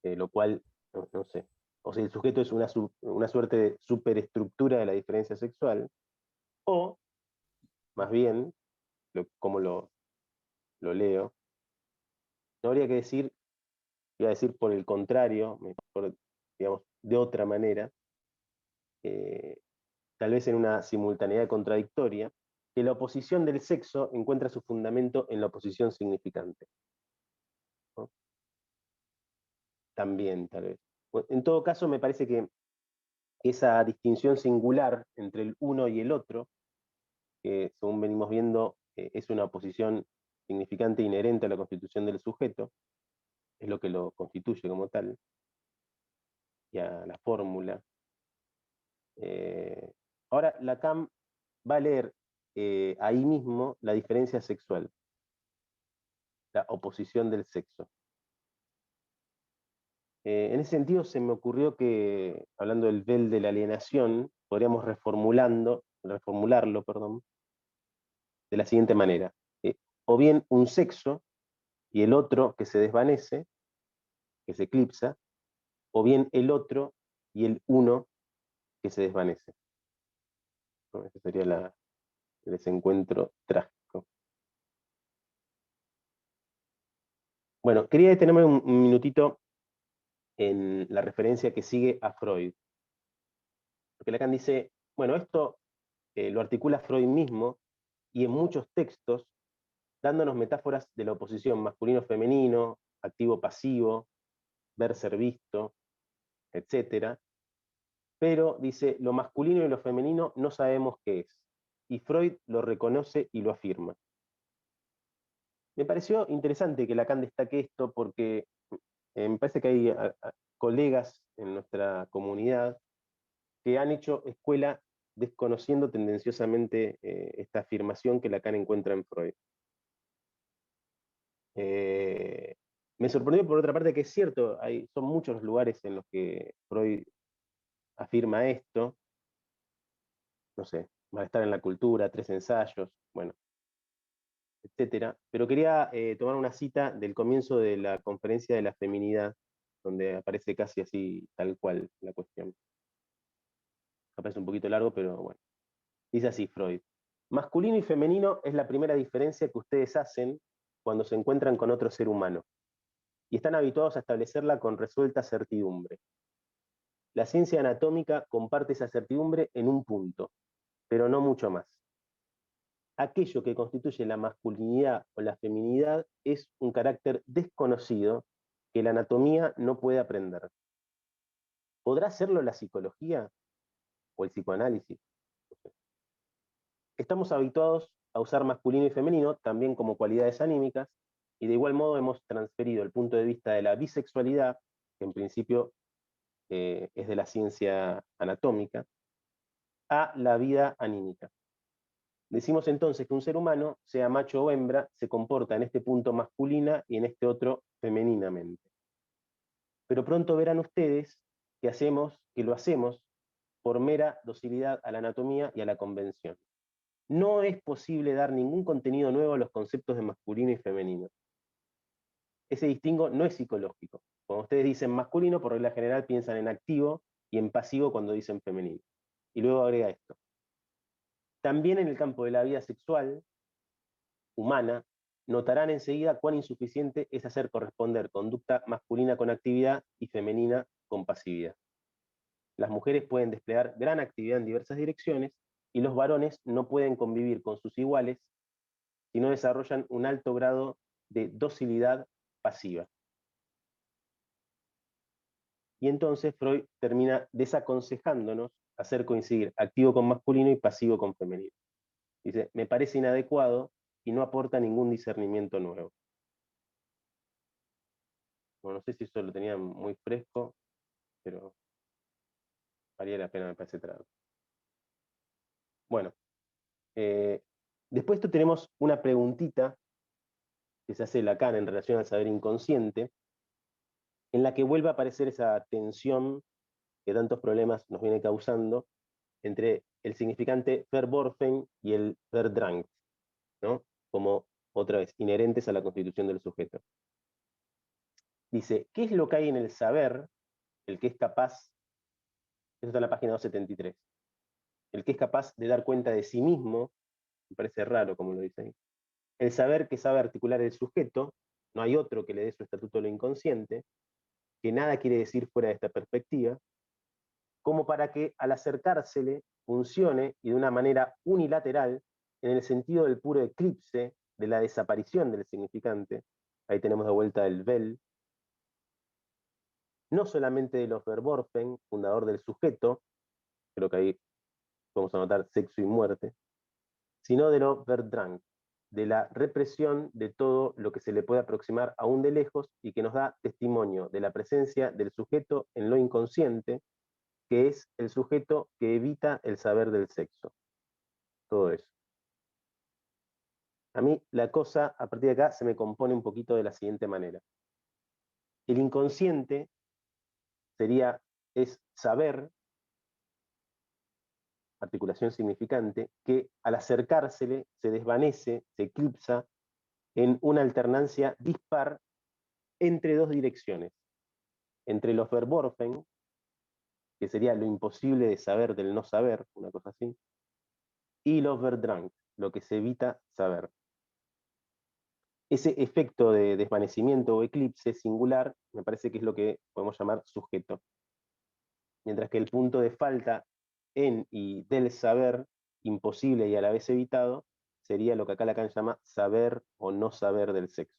Speaker 6: lo cual, no sé, o si el sujeto es una suerte de superestructura de la diferencia sexual, o, más bien, como lo leo, no habría que decir, iba a decir por el contrario, mejor, digamos, de otra manera, tal vez en una simultaneidad contradictoria, que la oposición del sexo encuentra su fundamento en la oposición significante, ¿no? También, tal vez. En todo caso, me parece que esa distinción singular entre el uno y el otro, que según venimos viendo, es una oposición significante inherente a la constitución del sujeto, es lo que lo constituye como tal, y a la fórmula. Ahora, Lacan va a leer ahí mismo la diferencia sexual, la oposición del sexo. En ese sentido se me ocurrió que, hablando del vel de la alienación, podríamos reformularlo, de la siguiente manera. O bien un sexo y el otro que se desvanece, que se eclipsa, o bien el otro y el uno que se desvanece, ¿no? Ese sería el desencuentro trágico. Bueno, quería detenerme un minutito en la referencia que sigue a Freud. Porque Lacan dice, bueno, esto lo articula Freud mismo y en muchos textos, dándonos metáforas de la oposición masculino-femenino, activo-pasivo, ver ser visto, etc. Pero dice, lo masculino y lo femenino no sabemos qué es. Y Freud lo reconoce y lo afirma. Me pareció interesante que Lacan destaque esto porque me parece que hay colegas en nuestra comunidad que han hecho escuela desconociendo tendenciosamente esta afirmación que Lacan encuentra en Freud. Me sorprendió por otra parte que es cierto, son muchos los lugares en los que Freud afirma esto, no sé, Malestar en la cultura, 3 ensayos, bueno, etcétera. Pero quería tomar una cita del comienzo de la conferencia de la feminidad, donde aparece casi así, tal cual, la cuestión. Aparece un poquito largo, pero bueno. Dice así Freud. Masculino y femenino es la primera diferencia que ustedes hacen cuando se encuentran con otro ser humano, y están habituados a establecerla con resuelta certidumbre. La ciencia anatómica comparte esa certidumbre en un punto, pero no mucho más. Aquello que constituye la masculinidad o la feminidad es un carácter desconocido que la anatomía no puede aprender. ¿Podrá hacerlo la psicología o el psicoanálisis? Estamos habituados a usar masculino y femenino también como cualidades anímicas, y de igual modo hemos transferido el punto de vista de la bisexualidad, que en principio es de la ciencia anatómica, a la vida anímica. Decimos entonces que un ser humano, sea macho o hembra, se comporta en este punto masculina y en este otro femeninamente. Pero pronto verán ustedes que lo hacemos por mera docilidad a la anatomía y a la convención. No es posible dar ningún contenido nuevo a los conceptos de masculino y femenino. Ese distingo no es psicológico. Cuando ustedes dicen masculino, por regla general piensan en activo y en pasivo cuando dicen femenino. Y luego agrega esto. También en el campo de la vida sexual humana, notarán enseguida cuán insuficiente es hacer corresponder conducta masculina con actividad y femenina con pasividad. Las mujeres pueden desplegar gran actividad en diversas direcciones y los varones no pueden convivir con sus iguales si no desarrollan un alto grado de docilidad pasiva. Y entonces Freud termina desaconsejándonos hacer coincidir activo con masculino y pasivo con femenino. Dice, me parece inadecuado y no aporta ningún discernimiento nuevo. Bueno, no sé si eso lo tenía muy fresco, pero valía la pena, me parece, traerlo. Bueno, después de esto tenemos una preguntita que se hace Lacan en relación al saber inconsciente, en la que vuelve a aparecer esa tensión que tantos problemas nos viene causando entre el significante verworfen y el verdrängt, ¿no? Como, otra vez, inherentes a la constitución del sujeto. Dice, ¿qué es lo que hay en el saber, el que es capaz, eso está en la página 273, el que es capaz de dar cuenta de sí mismo, me parece raro como lo dice ahí, el saber que sabe articular el sujeto, no hay otro que le dé su estatuto a lo inconsciente, que nada quiere decir fuera de esta perspectiva, como para que al acercársele funcione y de una manera unilateral, en el sentido del puro eclipse, de la desaparición del significante, ahí tenemos de vuelta el Bell, no solamente de los Verworfen, fundador del sujeto, creo que ahí vamos a notar sexo y muerte, sino de lo verdrängt, de la represión de todo lo que se le puede aproximar aún de lejos y que nos da testimonio de la presencia del sujeto en lo inconsciente, que es el sujeto que evita el saber del sexo. Todo eso. A mí la cosa, a partir de acá, se me compone un poquito de la siguiente manera. El inconsciente es saber, articulación significante, que al acercársele se desvanece, se eclipsa en una alternancia dispar entre dos direcciones. Entre los Verworfen, que sería lo imposible de saber del no saber, una cosa así, y los verdrängt, lo que se evita saber. ese efecto de desvanecimiento o eclipse singular me parece que es lo que podemos llamar sujeto. Mientras que el punto de falta en y del saber, imposible y a la vez evitado, sería lo que acá Lacan llama saber o no saber del sexo.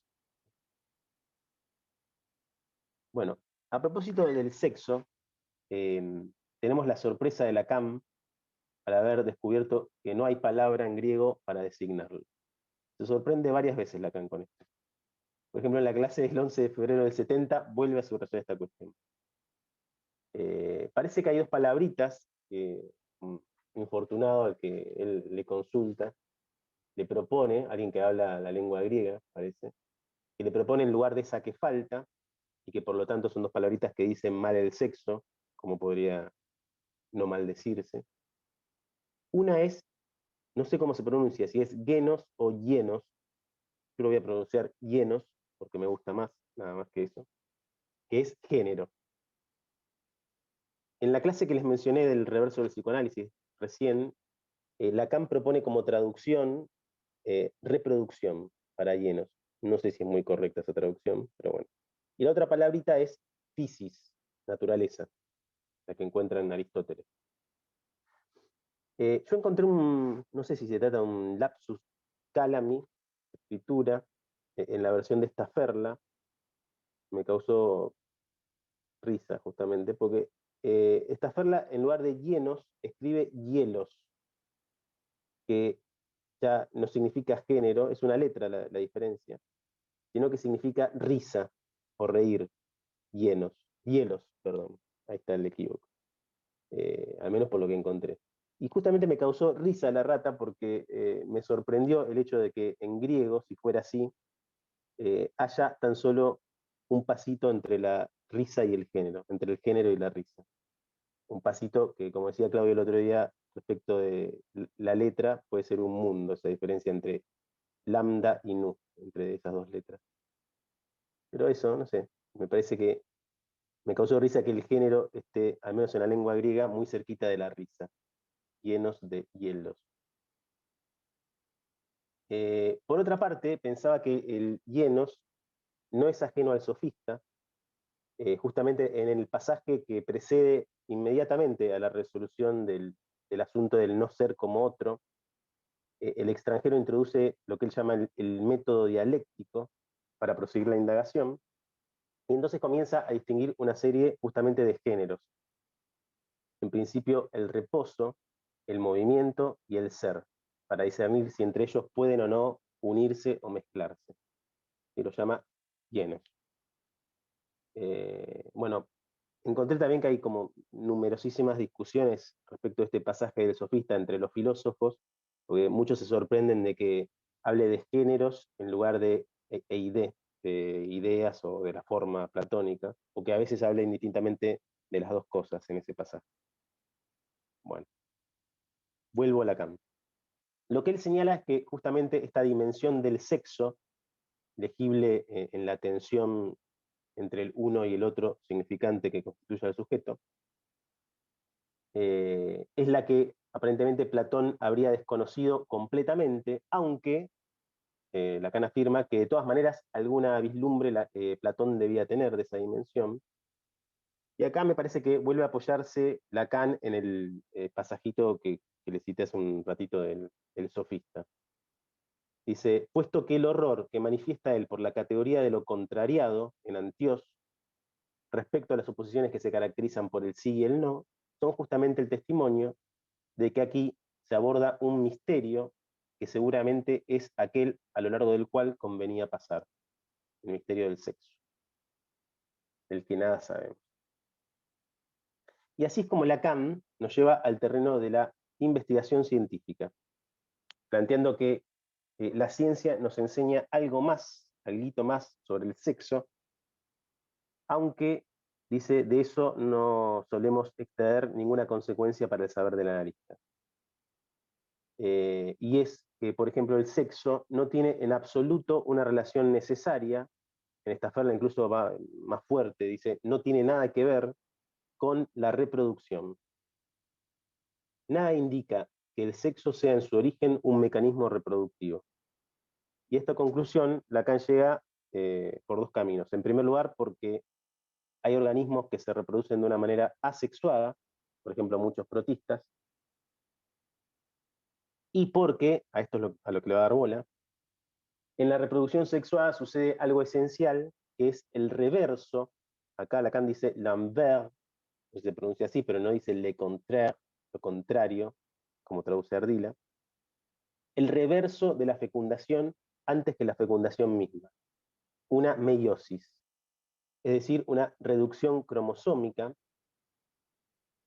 Speaker 6: Bueno, a propósito del sexo, tenemos la sorpresa de Lacan al haber descubierto que no hay palabra en griego para designarlo. Se sorprende varias veces Lacan con esto. Por ejemplo, en la clase del 11 de febrero del 70 vuelve a subrayar esta cuestión. Parece que hay dos palabritas que un infortunado al que él le consulta, le propone, alguien que habla la lengua griega, parece, que le propone en lugar de esa que falta, y que por lo tanto son dos palabritas que dicen mal el sexo, como podría no maldecirse. Una es, no sé cómo se pronuncia, si es genos o llenos, yo lo voy a pronunciar llenos, porque me gusta más, nada más que eso, que es género. En la clase que les mencioné del reverso del psicoanálisis recién, Lacan propone como traducción reproducción para llenos. No sé si es muy correcta esa traducción, pero bueno. Y la otra palabrita es physis, naturaleza, la que encuentra en Aristóteles. Yo encontré no sé si se trata de un lapsus calami, escritura, en la versión de Staferla, me causó risa justamente, porque Staferla en lugar de llenos escribe hielos, que ya no significa género, es una letra la diferencia, sino que significa risa o reír, hielos, perdón, ahí está el equívoco, al menos por lo que encontré. Y justamente me causó risa la rata porque me sorprendió el hecho de que en griego, si fuera así, haya tan solo un pasito entre la risa y el género, entre el género y la risa. Un pasito que, como decía Claudio el otro día, respecto de la letra, puede ser un mundo, esa diferencia entre lambda y nu, entre esas dos letras. Pero eso, no sé, me parece que me causó risa que el género esté, al menos en la lengua griega, muy cerquita de la risa, llenos de hielos. Por otra parte, pensaba que el llenos no es ajeno al sofista, justamente en el pasaje que precede inmediatamente a la resolución del asunto del no ser como otro, el extranjero introduce lo que él llama el método dialéctico para proseguir la indagación, y entonces comienza a distinguir una serie justamente de géneros. En principio, el reposo, el movimiento y el ser, para discernir si entre ellos pueden o no unirse o mezclarse. Y lo llama llenos. Bueno, encontré también que hay como numerosísimas discusiones respecto a este pasaje del sofista entre los filósofos, porque muchos se sorprenden de que hable de géneros en lugar de de ideas o de la forma platónica, o que a veces hable indistintamente de las dos cosas en ese pasaje. Bueno, vuelvo a Lacan. Lo que él señala es que justamente esta dimensión del sexo, legible en la tensión entre el uno y el otro significante que constituye al sujeto, es la que aparentemente Platón habría desconocido completamente, aunque Lacan afirma que de todas maneras alguna vislumbre Platón debía tener de esa dimensión. Y acá me parece que vuelve a apoyarse Lacan en el pasajito que le cité hace un ratito del sofista. Dice, puesto que el horror que manifiesta él por la categoría de lo contrariado en Antiós, respecto a las oposiciones que se caracterizan por el sí y el no, son justamente el testimonio de que aquí se aborda un misterio que seguramente es aquel a lo largo del cual convenía pasar, el misterio del sexo, del que nada sabemos. Y así es como Lacan nos lleva al terreno de la investigación científica, planteando que la ciencia nos enseña algo más sobre el sexo, aunque, dice, de eso no solemos extraer ninguna consecuencia para el saber del analista. Y es que, por ejemplo, el sexo no tiene en absoluto una relación necesaria, en esta Staferla incluso va más fuerte, dice, no tiene nada que ver con la reproducción. Nada indica que el sexo sea en su origen un mecanismo reproductivo. Y a esta conclusión Lacan llega por dos caminos. En primer lugar, porque hay organismos que se reproducen de una manera asexuada, por ejemplo, muchos protistas, y porque, a esto es a lo que le va a dar bola, en la reproducción sexuada sucede algo esencial, que es el reverso. Acá Lacan dice l'envers, se pronuncia así, pero no dice le contraire, lo contrario, como traduce Ardila. El reverso de la fecundación antes que la fecundación misma. Una meiosis, es decir, una reducción cromosómica,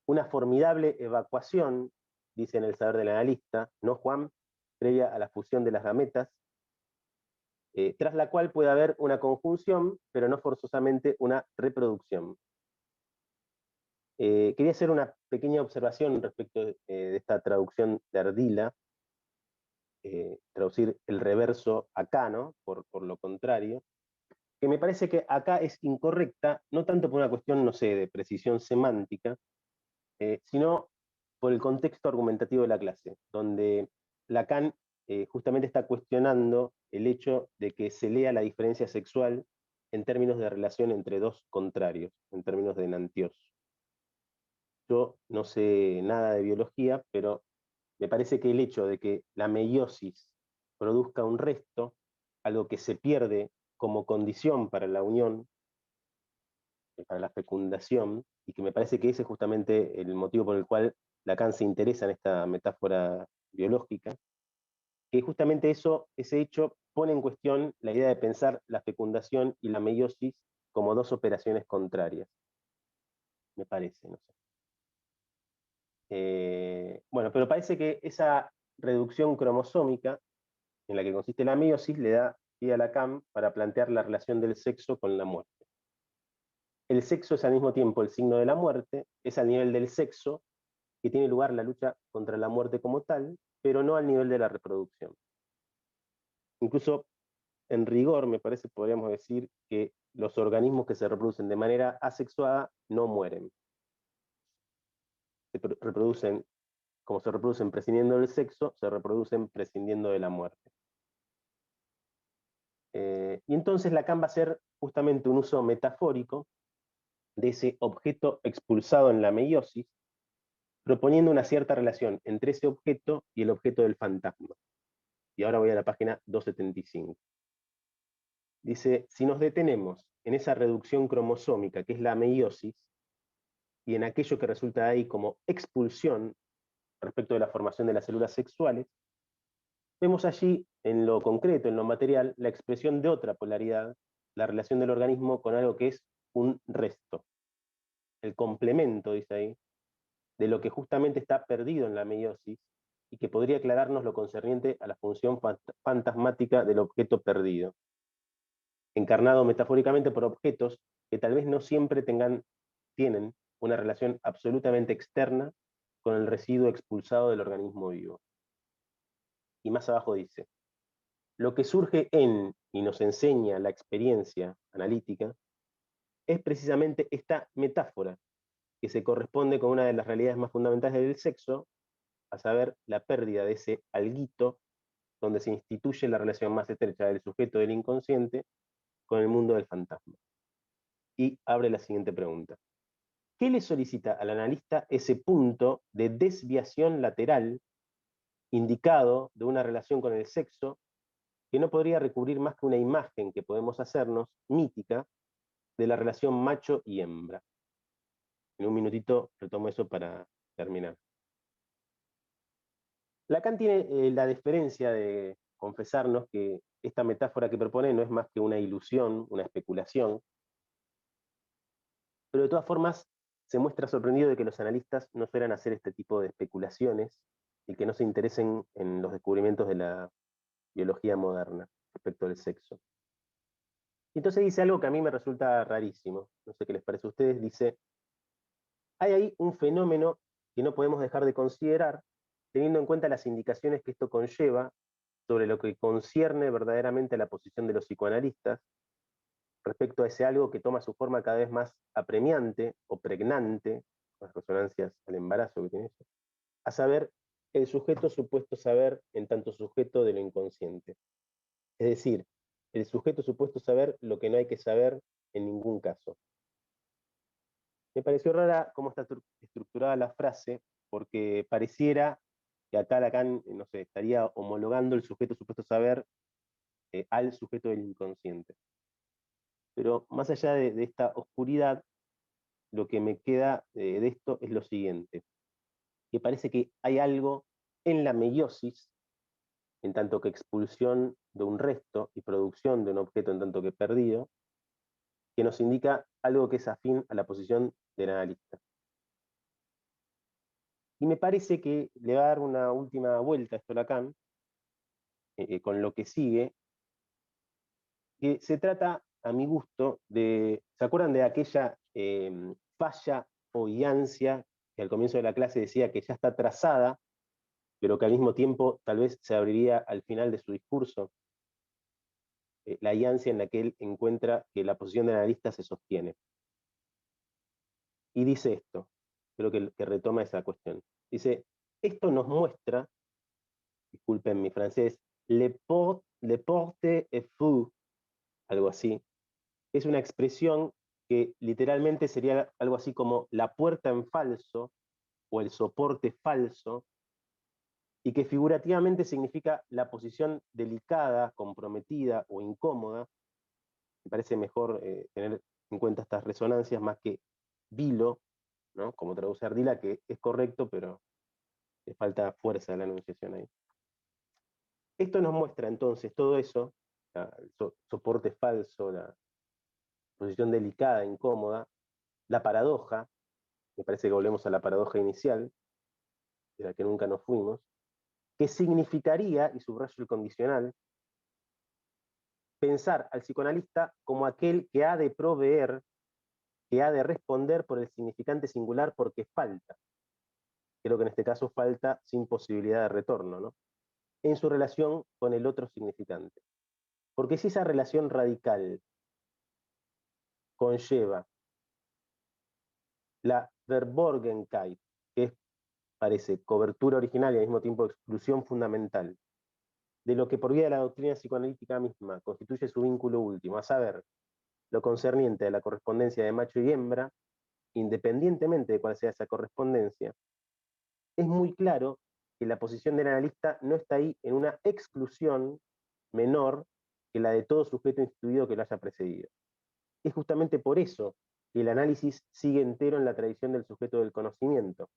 Speaker 6: una formidable evacuación, dice en El saber del analista, ¿no, Juan?, previa a la fusión de las gametas, tras la cual puede haber una conjunción, pero no forzosamente una reproducción. Quería hacer una pequeña observación respecto de esta traducción de Ardila, traducir el reverso acá, ¿no?, por lo contrario, que me parece que acá es incorrecta, no tanto por una cuestión, no sé, de precisión semántica, sino por el contexto argumentativo de la clase, donde Lacan justamente está cuestionando el hecho de que se lea la diferencia sexual en términos de relación entre dos contrarios, en términos de enantios. Yo no sé nada de biología, pero me parece que el hecho de que la meiosis produzca un resto, algo que se pierde como condición para la unión, para la fecundación, y que me parece que ese es justamente el motivo por el cual Lacan se interesa en esta metáfora biológica, que justamente ese hecho pone en cuestión la idea de pensar la fecundación y la meiosis como dos operaciones contrarias. Me parece, no sé. Bueno, pero parece que esa reducción cromosómica, en la que consiste la meiosis, le da pie a Lacan para plantear la relación del sexo con la muerte. El sexo es al mismo tiempo el signo de la muerte, es al nivel del sexo que tiene lugar la lucha contra la muerte como tal, pero no al nivel de la reproducción. Incluso, en rigor, me parece, podríamos decir que los organismos que se reproducen de manera asexuada no mueren. Se reproducen, como se reproducen prescindiendo del sexo, se reproducen prescindiendo de la muerte. Y entonces Lacan va a hacer justamente un uso metafórico de ese objeto expulsado en la meiosis, proponiendo una cierta relación entre ese objeto y el objeto del fantasma. Y ahora voy a la página 275. Dice, si nos detenemos en esa reducción cromosómica que es la meiosis, y en aquello que resulta de ahí como expulsión respecto de la formación de las células sexuales, vemos allí, en lo concreto, en lo material, la expresión de otra polaridad, la relación del organismo con algo que es un resto. El complemento, dice ahí, de lo que justamente está perdido en la meiosis y que podría aclararnos lo concerniente a la función fantasmática del objeto perdido, encarnado metafóricamente por objetos que tal vez no siempre tienen una relación absolutamente externa con el residuo expulsado del organismo vivo. Y más abajo dice, lo que surge en y nos enseña la experiencia analítica es precisamente esta metáfora que se corresponde con una de las realidades más fundamentales del sexo, a saber, la pérdida de ese alguito donde se instituye la relación más estrecha del sujeto del inconsciente con el mundo del fantasma. Y abre la siguiente pregunta. ¿Qué le solicita al analista ese punto de desviación lateral indicado de una relación con el sexo que no podría recubrir más que una imagen que podemos hacernos, mítica, de la relación macho y hembra? En un minutito retomo eso para terminar. Lacan tiene la deferencia de confesarnos que esta metáfora que propone no es más que una ilusión, una especulación, pero de todas formas se muestra sorprendido de que los analistas no suelen hacer este tipo de especulaciones y que no se interesen en los descubrimientos de la biología moderna respecto del sexo. Entonces dice algo que a mí me resulta rarísimo, no sé qué les parece a ustedes, dice, hay ahí un fenómeno que no podemos dejar de considerar, teniendo en cuenta las indicaciones que esto conlleva sobre lo que concierne verdaderamente a la posición de los psicoanalistas respecto a ese algo que toma su forma cada vez más apremiante o pregnante, las resonancias al embarazo que tiene eso, a saber, el sujeto supuesto saber en tanto sujeto de lo inconsciente. Es decir, el sujeto supuesto saber lo que no hay que saber en ningún caso. Me pareció rara cómo está estructurada la frase, porque pareciera que acá Lacan, no sé, estaría homologando el sujeto supuesto saber al sujeto del inconsciente. Pero más allá de esta oscuridad, lo que me queda de esto es lo siguiente, que parece que hay algo en la meiosis, en tanto que expulsión de un resto y producción de un objeto en tanto que perdido, que nos indica algo que es afín a la posición del analista. Y me parece que le va a dar una última vuelta a esto Lacan, con lo que sigue, que se trata, a mi gusto, de, ¿se acuerdan de aquella falla o iancia que al comienzo de la clase decía que ya está trazada, pero que al mismo tiempo tal vez se abriría al final de su discurso? La iancia en la que él encuentra que la posición del analista se sostiene. Y dice esto, creo que retoma esa cuestión. Dice, esto nos muestra, disculpen mi francés, le porte est fou, algo así. Es una expresión que literalmente sería algo así como la puerta en falso o el soporte falso, y que figurativamente significa la posición delicada, comprometida o incómoda. Me parece mejor tener en cuenta estas resonancias más que vilo, ¿no? Como traduce Ardila, que es correcto, pero le falta fuerza a la enunciación ahí. Esto nos muestra entonces todo eso, el soporte falso, la posición delicada, incómoda, la paradoja, me parece que volvemos a la paradoja inicial, de la que nunca nos fuimos, que significaría, y subrayo el condicional, pensar al psicoanalista como aquel que ha de proveer, que ha de responder por el significante singular porque falta. Creo que en este caso falta sin posibilidad de retorno, ¿no? En su relación con el otro significante. Porque si esa relación radical conlleva la Verborgenkeit, que es, parece, cobertura original y al mismo tiempo exclusión fundamental, de lo que por vía de la doctrina psicoanalítica misma constituye su vínculo último, a saber, lo concerniente a la correspondencia de macho y hembra, independientemente de cuál sea esa correspondencia, es muy claro que la posición del analista no está ahí en una exclusión menor que la de todo sujeto instituido que lo haya precedido. Es justamente por eso que el análisis sigue entero en la tradición del sujeto del conocimiento,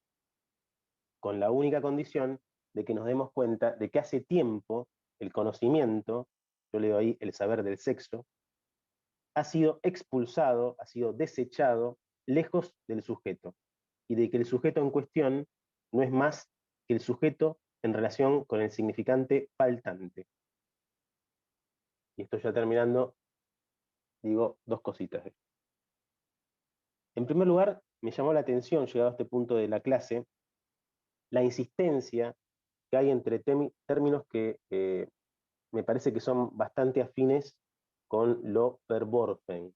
Speaker 6: con la única condición de que nos demos cuenta de que hace tiempo el conocimiento, yo leo ahí el saber del sexo, ha sido expulsado, ha sido desechado lejos del sujeto, y de que el sujeto en cuestión no es más que el sujeto en relación con el significante faltante. Y esto ya terminando, digo dos cositas. En primer lugar, me llamó la atención, llegado a este punto de la clase, la insistencia que hay entre términos que me parece que son bastante afines con lo verborgen,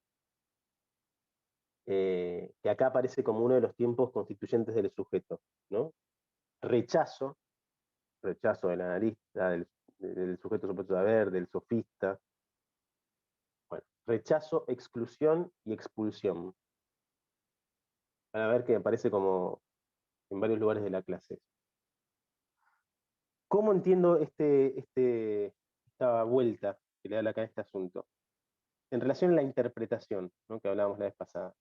Speaker 6: que acá aparece como uno de los tiempos constituyentes del sujeto, ¿no? Rechazo del analista, del sujeto supuesto de haber, del sofista. Bueno, rechazo, exclusión y expulsión. Van a ver que me parece como en varios lugares de la clase. ¿Cómo entiendo esta vuelta que le da Lacan a este asunto? En relación a la interpretación, ¿no?, que hablábamos la vez pasada.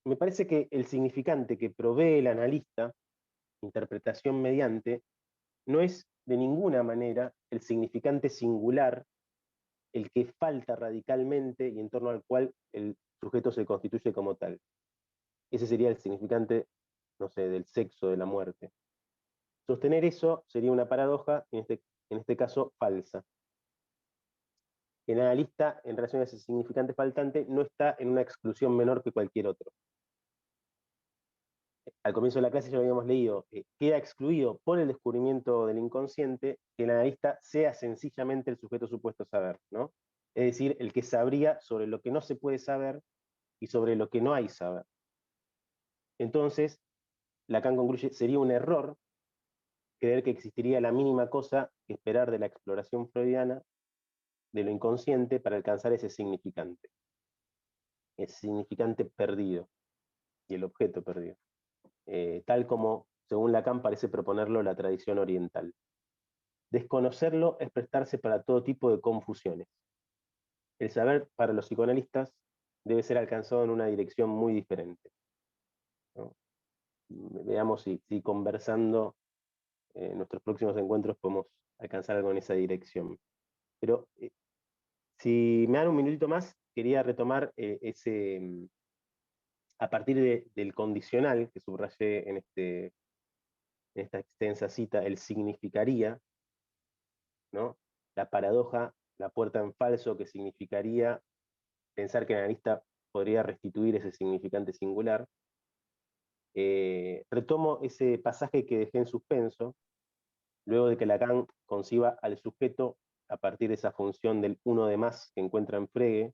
Speaker 6: Me parece que el significante que provee el analista, interpretación mediante, no es de ninguna manera el significante singular, el que falta radicalmente y en torno al cual el sujeto se constituye como tal. Ese sería el significante, no sé, del sexo, de la muerte. Sostener eso sería una paradoja, en este caso falsa. El analista, en relación a ese significante faltante, no está en una exclusión menor que cualquier otro. Al comienzo de la clase ya lo habíamos leído, queda excluido por el descubrimiento del inconsciente que el analista sea sencillamente el sujeto supuesto saber, ¿no? Es decir, el que sabría sobre lo que no se puede saber y sobre lo que no hay saber. Entonces, Lacan concluye, sería un error creer que existiría la mínima cosa que esperar de la exploración freudiana de lo inconsciente para alcanzar ese significante perdido y el objeto perdido, tal como, según Lacan, parece proponerlo la tradición oriental. Desconocerlo es prestarse para todo tipo de confusiones. El saber para los psicoanalistas debe ser alcanzado en una dirección muy diferente, ¿no? Veamos si conversando en nuestros próximos encuentros podemos alcanzar algo en esa dirección. Pero si me dan un minutito más, quería retomar a partir del condicional que subrayé en esta extensa cita, el significaría, ¿no? La paradoja, la puerta en falso, que significaría pensar que el analista podría restituir ese significante singular. Retomo ese pasaje que dejé en suspenso, luego de que Lacan conciba al sujeto a partir de esa función del uno de más que encuentra en Frege,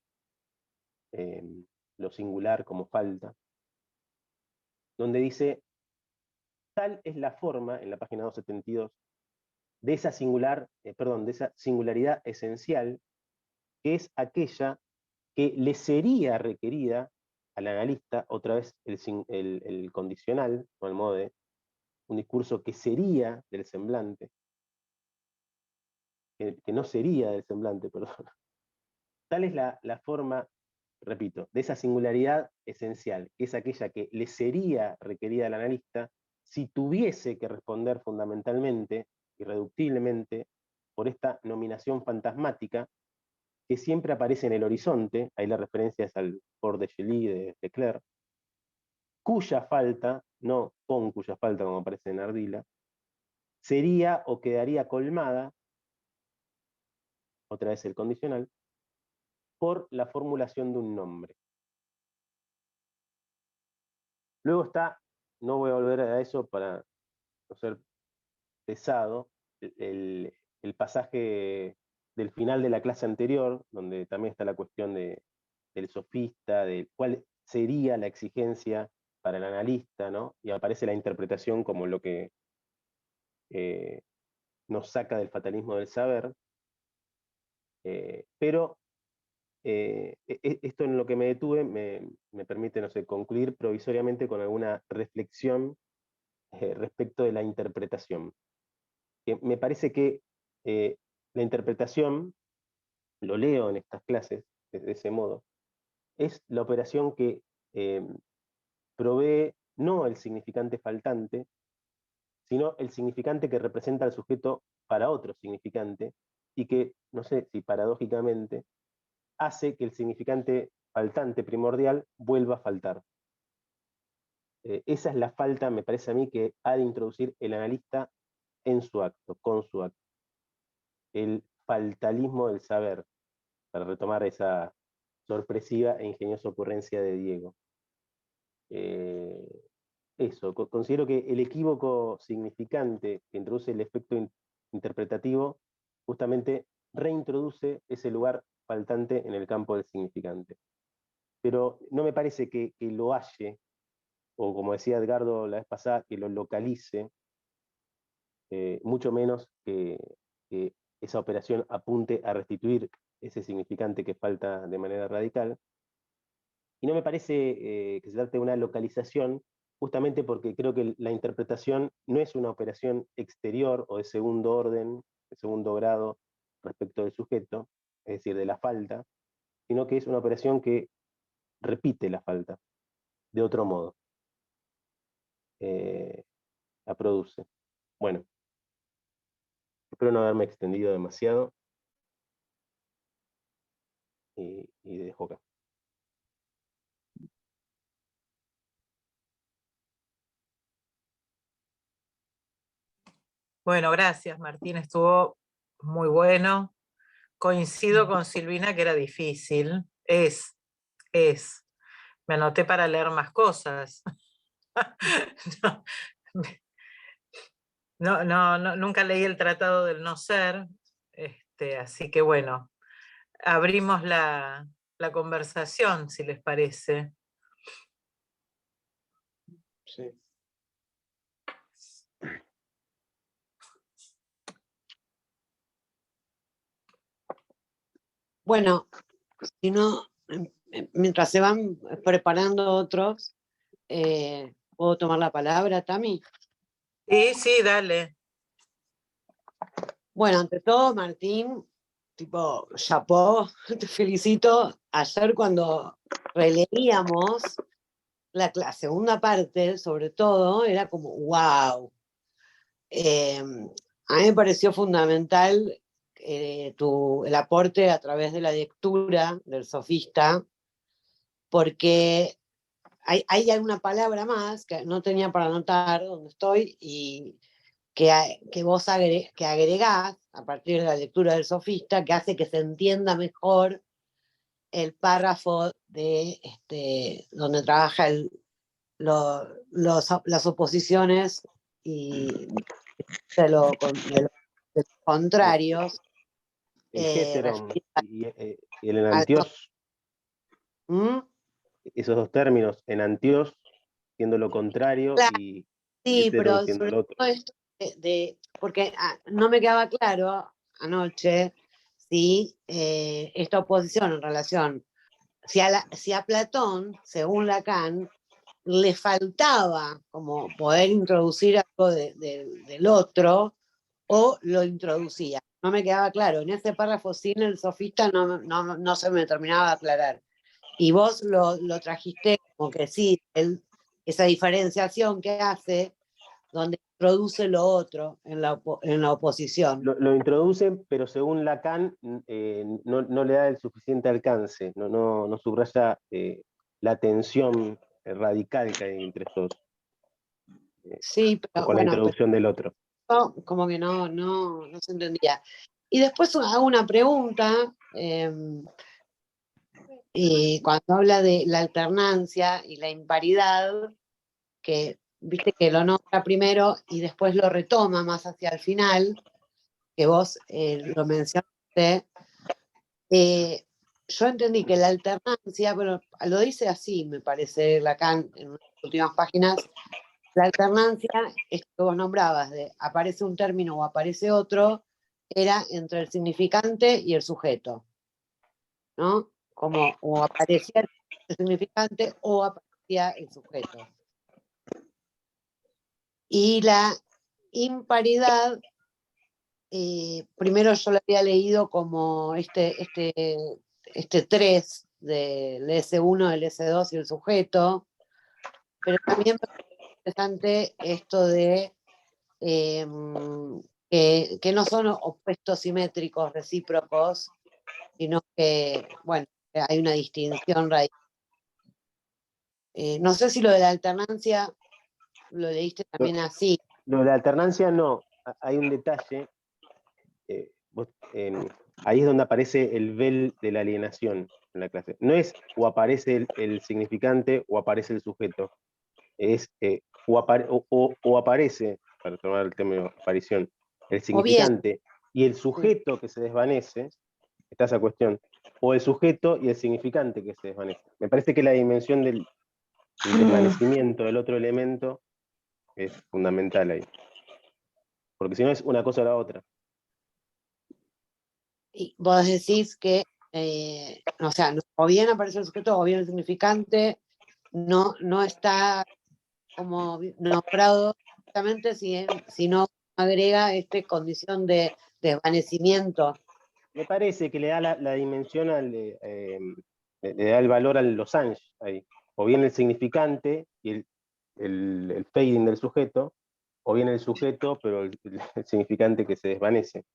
Speaker 6: lo singular como falta, donde dice: tal es la forma, en la página 272, de esa singularidad esencial, que es aquella que le sería requerida al analista, otra vez el condicional, o el modo de un discurso que sería del semblante, que no sería del semblante, perdón. Tal es la forma, repito, de esa singularidad esencial, que es aquella que le sería requerida al analista si tuviese que responder fundamentalmente, irreductiblemente, por esta nominación fantasmática que siempre aparece en el horizonte, ahí la referencia es al Port de Shelley de Leclerc, cuya falta, no con cuya falta como aparece en Ardila, sería o quedaría colmada, otra vez el condicional, por la formulación de un nombre. Luego está, no voy a volver a eso para no ser pesado, el pasaje del final de la clase anterior, donde también está la cuestión del sofista, de cuál sería la exigencia para el analista, ¿no? Y aparece la interpretación como lo que nos saca del fatalismo del saber, pero esto en lo que me detuve me permite, no sé, concluir provisoriamente con alguna reflexión respecto de la interpretación. Que me parece que la interpretación, lo leo en estas clases de ese modo, es la operación que provee no el significante faltante, sino el significante que representa al sujeto para otro significante, y que, no sé si paradójicamente, hace que el significante faltante primordial vuelva a faltar. Esa es la falta, me parece a mí, que ha de introducir el analista en su acto, con su acto. El faltalismo del saber, para retomar esa sorpresiva e ingeniosa ocurrencia de Diego. Eso, considero que el equívoco significante que introduce el efecto interpretativo justamente reintroduce ese lugar faltante en el campo del significante. Pero no me parece que lo halle, o como decía Edgardo la vez pasada, que lo localice, mucho menos que esa operación apunte a restituir ese significante que falta de manera radical. Y no me parece que se trate de una localización, justamente porque creo que la interpretación no es una operación exterior o de segundo orden, de segundo grado respecto del sujeto, es decir, de la falta, sino que es una operación que repite la falta de otro modo, la produce. Bueno, espero no haberme extendido demasiado y dejo acá.
Speaker 7: Bueno, gracias, Martín, estuvo muy bueno. Coincido con Silvina que era difícil. Es. Me anoté para leer más cosas. Nunca leí el Tratado del No Ser, así que bueno, abrimos la conversación, si les parece.
Speaker 6: Sí.
Speaker 4: Bueno, si no, mientras se van preparando otros, ¿puedo tomar la palabra, Tami?
Speaker 7: Sí, sí, dale.
Speaker 4: Bueno, ante todo, Martín, tipo, chapó, te felicito. Ayer cuando releíamos la segunda parte, sobre todo, era como, wow. A mí me pareció fundamental el aporte a través de la lectura del sofista, porque hay alguna palabra más que no tenía para anotar donde estoy y que vos que agregás a partir de la lectura del sofista, que hace que se entienda mejor el párrafo de donde trabaja las oposiciones y de los contrarios.
Speaker 6: El heteron
Speaker 4: Respecto
Speaker 6: y el
Speaker 4: al-
Speaker 6: enantios,
Speaker 4: ¿Mm?
Speaker 6: esos dos términos, enantios siendo lo contrario
Speaker 4: Claro,
Speaker 6: y
Speaker 4: sí,
Speaker 6: heteron
Speaker 4: pero
Speaker 6: siendo
Speaker 4: sobre
Speaker 6: el otro.
Speaker 4: todo esto porque no me quedaba claro anoche si esta oposición en relación, si a Platón, según Lacan, le faltaba como poder introducir algo del otro o lo introducía. No me quedaba claro. En ese párrafo sin el sofista no se me terminaba de aclarar. Y vos lo trajiste como que sí, esa diferenciación que hace donde introduce lo otro en la oposición.
Speaker 6: Lo introducen, pero según Lacan no le da el suficiente alcance, no subraya la tensión radical que hay entre estos,
Speaker 4: Sí, pero
Speaker 6: con la
Speaker 4: bueno,
Speaker 6: introducción del otro.
Speaker 4: como que no se entendía. Y después hago una pregunta, y cuando habla de la alternancia y la imparidad, que viste que lo nombra primero y después lo retoma más hacia el final, que vos lo mencionaste, yo entendí que la alternancia, pero lo dice así, me parece Lacan en las últimas páginas, la alternancia, esto que vos nombrabas, de aparece un término o aparece otro, era entre el significante y el sujeto, ¿no? Como o aparecía el significante o aparecía el sujeto. Y la imparidad, primero yo lo había leído como este 3 del S1, el S2 y el sujeto, pero también me parece interesante esto de que no son opuestos simétricos recíprocos, sino que, bueno, hay una distinción radical. No sé si lo de la alternancia lo leíste también así.
Speaker 6: Lo de la alternancia no, hay un detalle, ahí es donde aparece el vel de la alienación en la clase. No es o aparece el significante o aparece el sujeto, es o aparece, para tomar el término aparición, el
Speaker 4: O bien,
Speaker 6: significante y el sujeto que se desvanece, está esa cuestión, o el sujeto y el significante que se desvanece. Me parece que la dimensión del desvanecimiento del otro elemento es fundamental ahí. Porque si no es una cosa o la otra.
Speaker 4: y vos decís que, o sea, o bien aparece el sujeto o bien el significante, no está como nombrado exactamente si no agrega esta condición de desvanecimiento.
Speaker 6: Me parece que le da la dimensión, le da el valor a los Losange ahí. O bien el significante y el fading del sujeto, o bien el sujeto, pero el significante que se desvanece.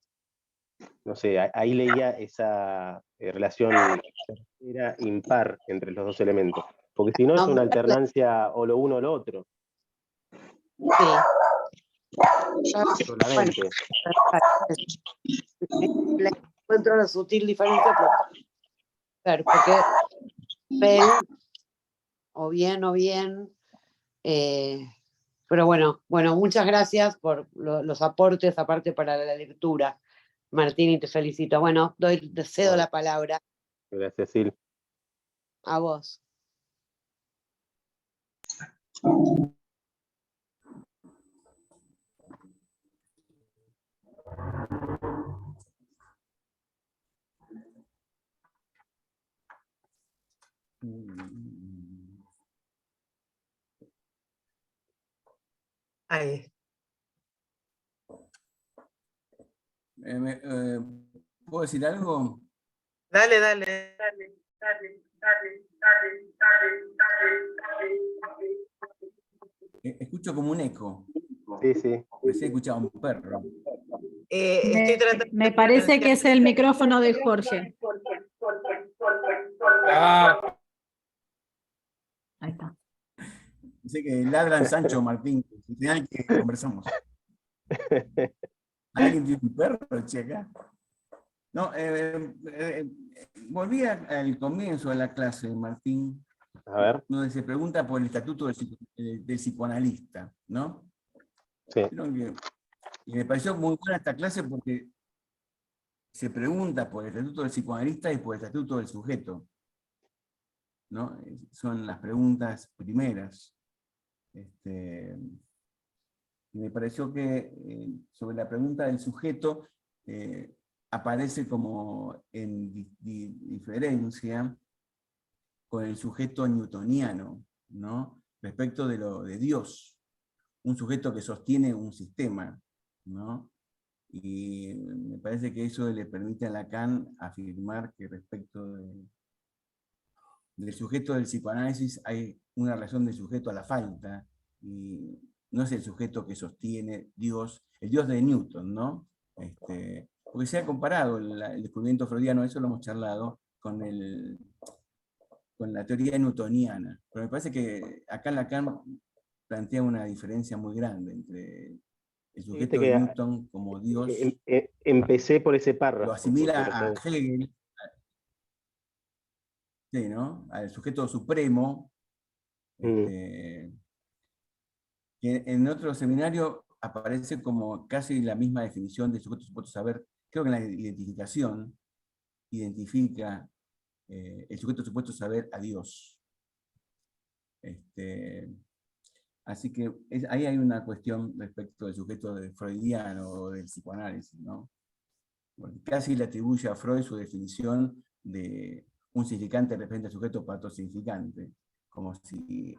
Speaker 6: No sé, ahí leía esa relación tercera impar entre los dos elementos. Porque si no es una alternancia o lo uno o lo otro.
Speaker 4: Sí. Bueno,
Speaker 6: Solamente.
Speaker 4: le encuentro la sutil diferencia, porque o bien, pero bueno, muchas gracias por los aportes, aparte para la lectura, Martín, y te felicito. Bueno, te cedo la palabra
Speaker 6: Gracias, Sil.
Speaker 4: a vos.
Speaker 7: Ahí.
Speaker 3: ¿Puedo decir algo?
Speaker 7: Dale, dale.
Speaker 3: Escucho como un eco.
Speaker 6: Sí, sí.
Speaker 3: Recién escuchaba un perro.
Speaker 7: Estoy tratando
Speaker 1: Me
Speaker 7: de
Speaker 1: parece que es
Speaker 7: silenciar.
Speaker 1: el micrófono de Jorge. Ahí está.
Speaker 3: Dice que ladran Sancho Martín. Al final que conversamos. ¿Alguien tiene un perro, che, acá? No, volví al comienzo de la clase, Martín,
Speaker 6: A ver,
Speaker 3: donde se pregunta por el estatuto del psicoanalista, ¿no?
Speaker 6: sí.
Speaker 3: Y me pareció muy buena esta clase porque se pregunta por el estatuto del psicoanalista y por el estatuto del sujeto, ¿no? Son las preguntas primeras. Y me pareció que sobre la pregunta del sujeto aparece como en diferencia con el sujeto newtoniano, ¿no? Respecto de Dios, un sujeto que sostiene un sistema, ¿no? Y me parece que eso le permite a Lacan afirmar que respecto del sujeto del psicoanálisis hay una relación del sujeto a la falta, y no es el sujeto que sostiene Dios, el Dios de Newton, ¿no? Porque se ha comparado el descubrimiento freudiano, eso lo hemos charlado, con la teoría newtoniana. Pero me parece que acá Lacan plantea una diferencia muy grande entre el
Speaker 6: Viste
Speaker 3: sujeto
Speaker 6: que
Speaker 3: de Newton como Dios,
Speaker 6: empecé por ese
Speaker 3: lo
Speaker 6: párrafo.
Speaker 3: asimila
Speaker 6: porque
Speaker 3: a Hegel, sí, ¿no? Al sujeto supremo, que en otro seminario aparece como casi la misma definición de sujeto saber. Creo que en la identificación identifica el sujeto supuesto saber a Dios. Así que ahí hay una cuestión respecto del sujeto freudiano o del psicoanálisis, ¿no? Porque casi le atribuye a Freud su definición de un significante representa al sujeto para otro significante, como si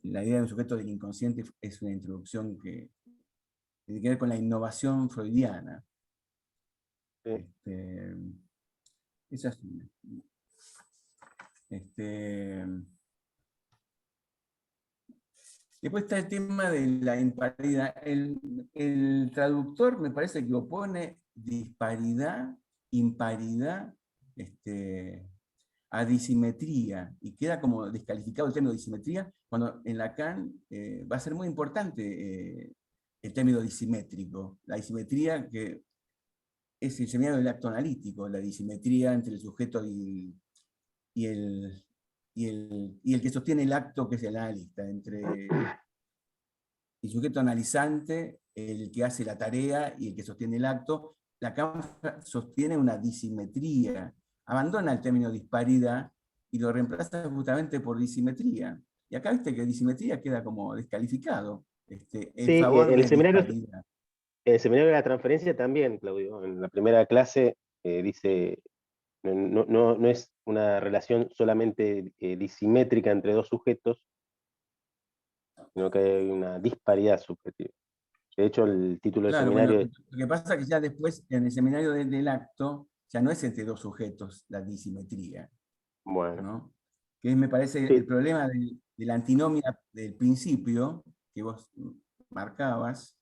Speaker 3: la idea de un sujeto del inconsciente es una introducción que tiene que ver con la innovación freudiana.
Speaker 6: Sí.
Speaker 3: Es así. Después está el tema de la imparidad. El traductor me parece que opone disparidad, imparidad, a disimetría, y queda como descalificado el término disimetría, cuando en Lacan va a ser muy importante el término disimétrico. La disimetría que es el seminario del acto analítico, la disimetría entre el sujeto y el que sostiene el acto, que es el analista, entre el sujeto analizante, el que hace la tarea y el que sostiene el acto. Lacan sostiene una disimetría, abandona el término disparidad y lo reemplaza justamente por disimetría. Y acá viste que disimetría queda como descalificado en
Speaker 6: Sí,
Speaker 3: favor
Speaker 6: en
Speaker 3: de
Speaker 6: el seminario,
Speaker 3: disparidad.
Speaker 6: en el seminario de la transferencia también, Claudio. En la primera clase dice, no es una relación solamente disimétrica entre dos sujetos, sino que hay una disparidad subjetiva. De hecho, el título del
Speaker 3: Claro, bueno,
Speaker 6: seminario es,
Speaker 3: lo que pasa es que ya después, en el seminario del acto, ya no es entre dos sujetos la disimetría,
Speaker 6: bueno,
Speaker 3: ¿no? Que me parece el
Speaker 6: sí,
Speaker 3: problema de la antinomia del principio, que vos marcabas,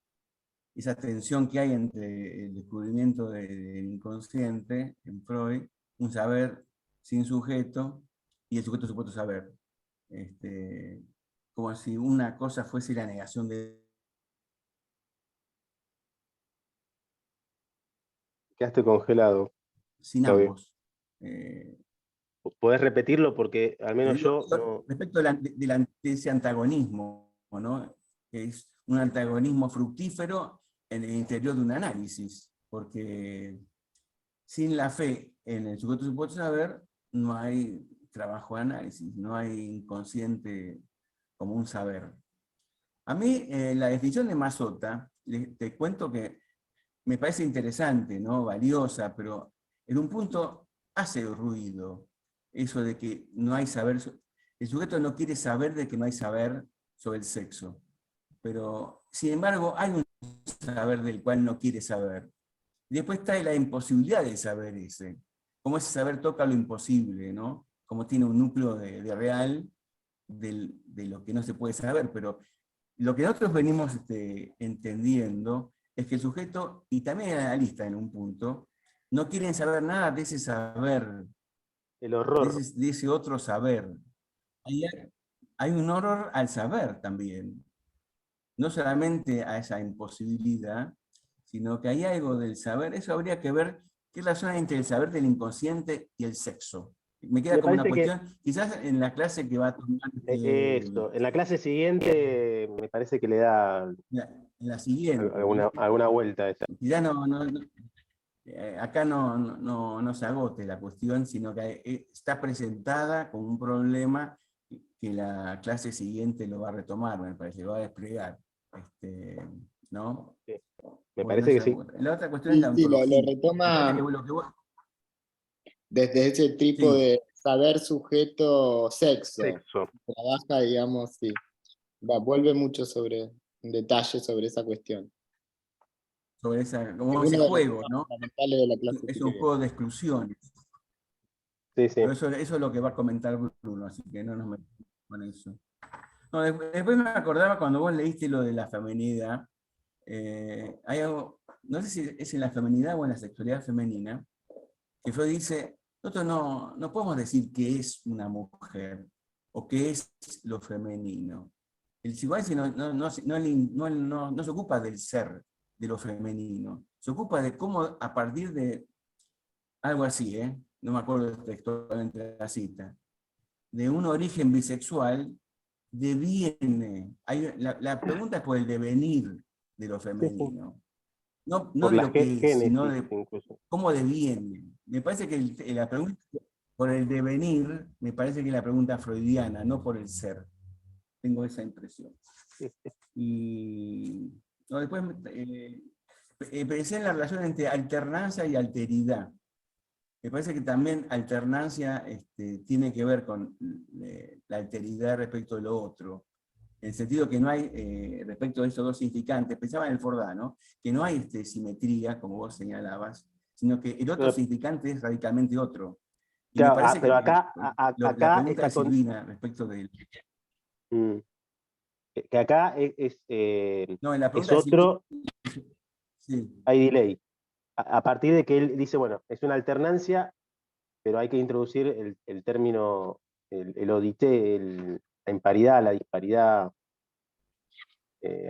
Speaker 3: esa tensión que hay entre el descubrimiento del inconsciente en Freud, un saber sin sujeto, y el sujeto supuesto saber. Como si una cosa fuese la negación de...
Speaker 6: quedaste congelado,
Speaker 3: sin
Speaker 6: Claudio.
Speaker 3: ambos. Eh,
Speaker 6: ¿Podés repetirlo? Porque al menos yo no...
Speaker 3: Respecto de ese antagonismo, ¿no? Que es un antagonismo fructífero en el interior de un análisis, porque sin la fe en el sujeto supuesto saber, no hay trabajo de análisis, no hay inconsciente como un saber. A mí, la definición de Mazzotta, te cuento que me parece interesante, ¿no? Valiosa, pero en un punto hace ruido eso de que no hay saber. El sujeto no quiere saber de que no hay saber sobre el sexo, pero sin embargo, hay un saber del cual no quiere saber. Y después está la imposibilidad del saber ese. Como ese saber toca lo imposible, ¿no? Como tiene un núcleo de real de lo que no se puede saber, pero lo que nosotros venimos entendiendo es que el sujeto, y también el analista en un punto, no quieren saber nada de ese saber,
Speaker 6: El horror.
Speaker 3: de ese otro saber. Hay un horror al saber también, no solamente a esa imposibilidad, sino que hay algo del saber. Eso habría que ver qué relación hay entre el saber del inconsciente y el sexo. Me queda
Speaker 6: Me
Speaker 3: como una
Speaker 6: parece que
Speaker 3: cuestión, quizás en la clase que va a tomar
Speaker 6: eso, en la clase siguiente me parece que le da
Speaker 3: en la siguiente,
Speaker 6: alguna vuelta a esa.
Speaker 3: quizás acá no se agote la cuestión, sino que está presentada como un problema que la clase siguiente lo va a retomar, me parece, lo va a desplegar. ¿No?
Speaker 6: Sí, me
Speaker 3: Bueno,
Speaker 6: parece que sí.
Speaker 3: la otra cuestión es la
Speaker 5: Sí, lo
Speaker 3: ontología.
Speaker 5: retoma
Speaker 3: Lo que
Speaker 5: desde ese tipo
Speaker 3: sí,
Speaker 5: de saber sujeto sexo.
Speaker 6: Sexo.
Speaker 5: Trabaja, digamos, sí. Vuelve mucho en detalle sobre esa cuestión.
Speaker 3: sobre como
Speaker 5: Es
Speaker 3: ese
Speaker 5: uno de los
Speaker 3: juego,
Speaker 5: temas
Speaker 3: ¿no?
Speaker 5: fundamentales de la
Speaker 3: Es un
Speaker 5: clasificación.
Speaker 3: juego de exclusiones.
Speaker 6: Sí, sí.
Speaker 3: Pero eso es lo que va a comentar Bruno, así que no nos metemos con eso. No, después me acordaba cuando vos leíste lo de la feminidad, hay algo, no sé si es en la feminidad o en la sexualidad femenina, que Freud dice, nosotros no podemos decir que es una mujer o que es lo femenino. El psicoanálisis no se ocupa del ser, de lo femenino, se ocupa de cómo a partir de algo así, no me acuerdo textualmente la cita, de un origen bisexual, deviene. La pregunta es por el devenir de lo femenino. No
Speaker 6: Por
Speaker 3: de
Speaker 6: la
Speaker 3: lo que es, sino
Speaker 6: génesis
Speaker 3: de
Speaker 6: incluso.
Speaker 3: cómo deviene. Me parece que la pregunta por el devenir, me parece que es la pregunta freudiana, no por el ser. Tengo esa impresión. Y no, después pensé en la relación entre alternancia y alteridad. Me parece que también alternancia tiene que ver con la alteridad respecto de lo otro. En el sentido que no hay, respecto de esos dos significantes, pensaba en el Fordano, que no hay simetría, como vos señalabas, sino que el otro
Speaker 6: Pero,
Speaker 3: significante es radicalmente otro. Y me
Speaker 6: claro,
Speaker 3: parece
Speaker 6: pero
Speaker 3: que
Speaker 6: acá,
Speaker 3: la
Speaker 6: acá
Speaker 3: pregunta de Silvina respecto de...
Speaker 6: mm, que acá
Speaker 3: No, en la
Speaker 6: es
Speaker 3: pregunta de Silvina...
Speaker 6: otro,
Speaker 3: Sí,
Speaker 6: hay delay. A partir de que él dice, bueno, es una alternancia, pero hay que introducir el término, el odité, la imparidad, la disparidad.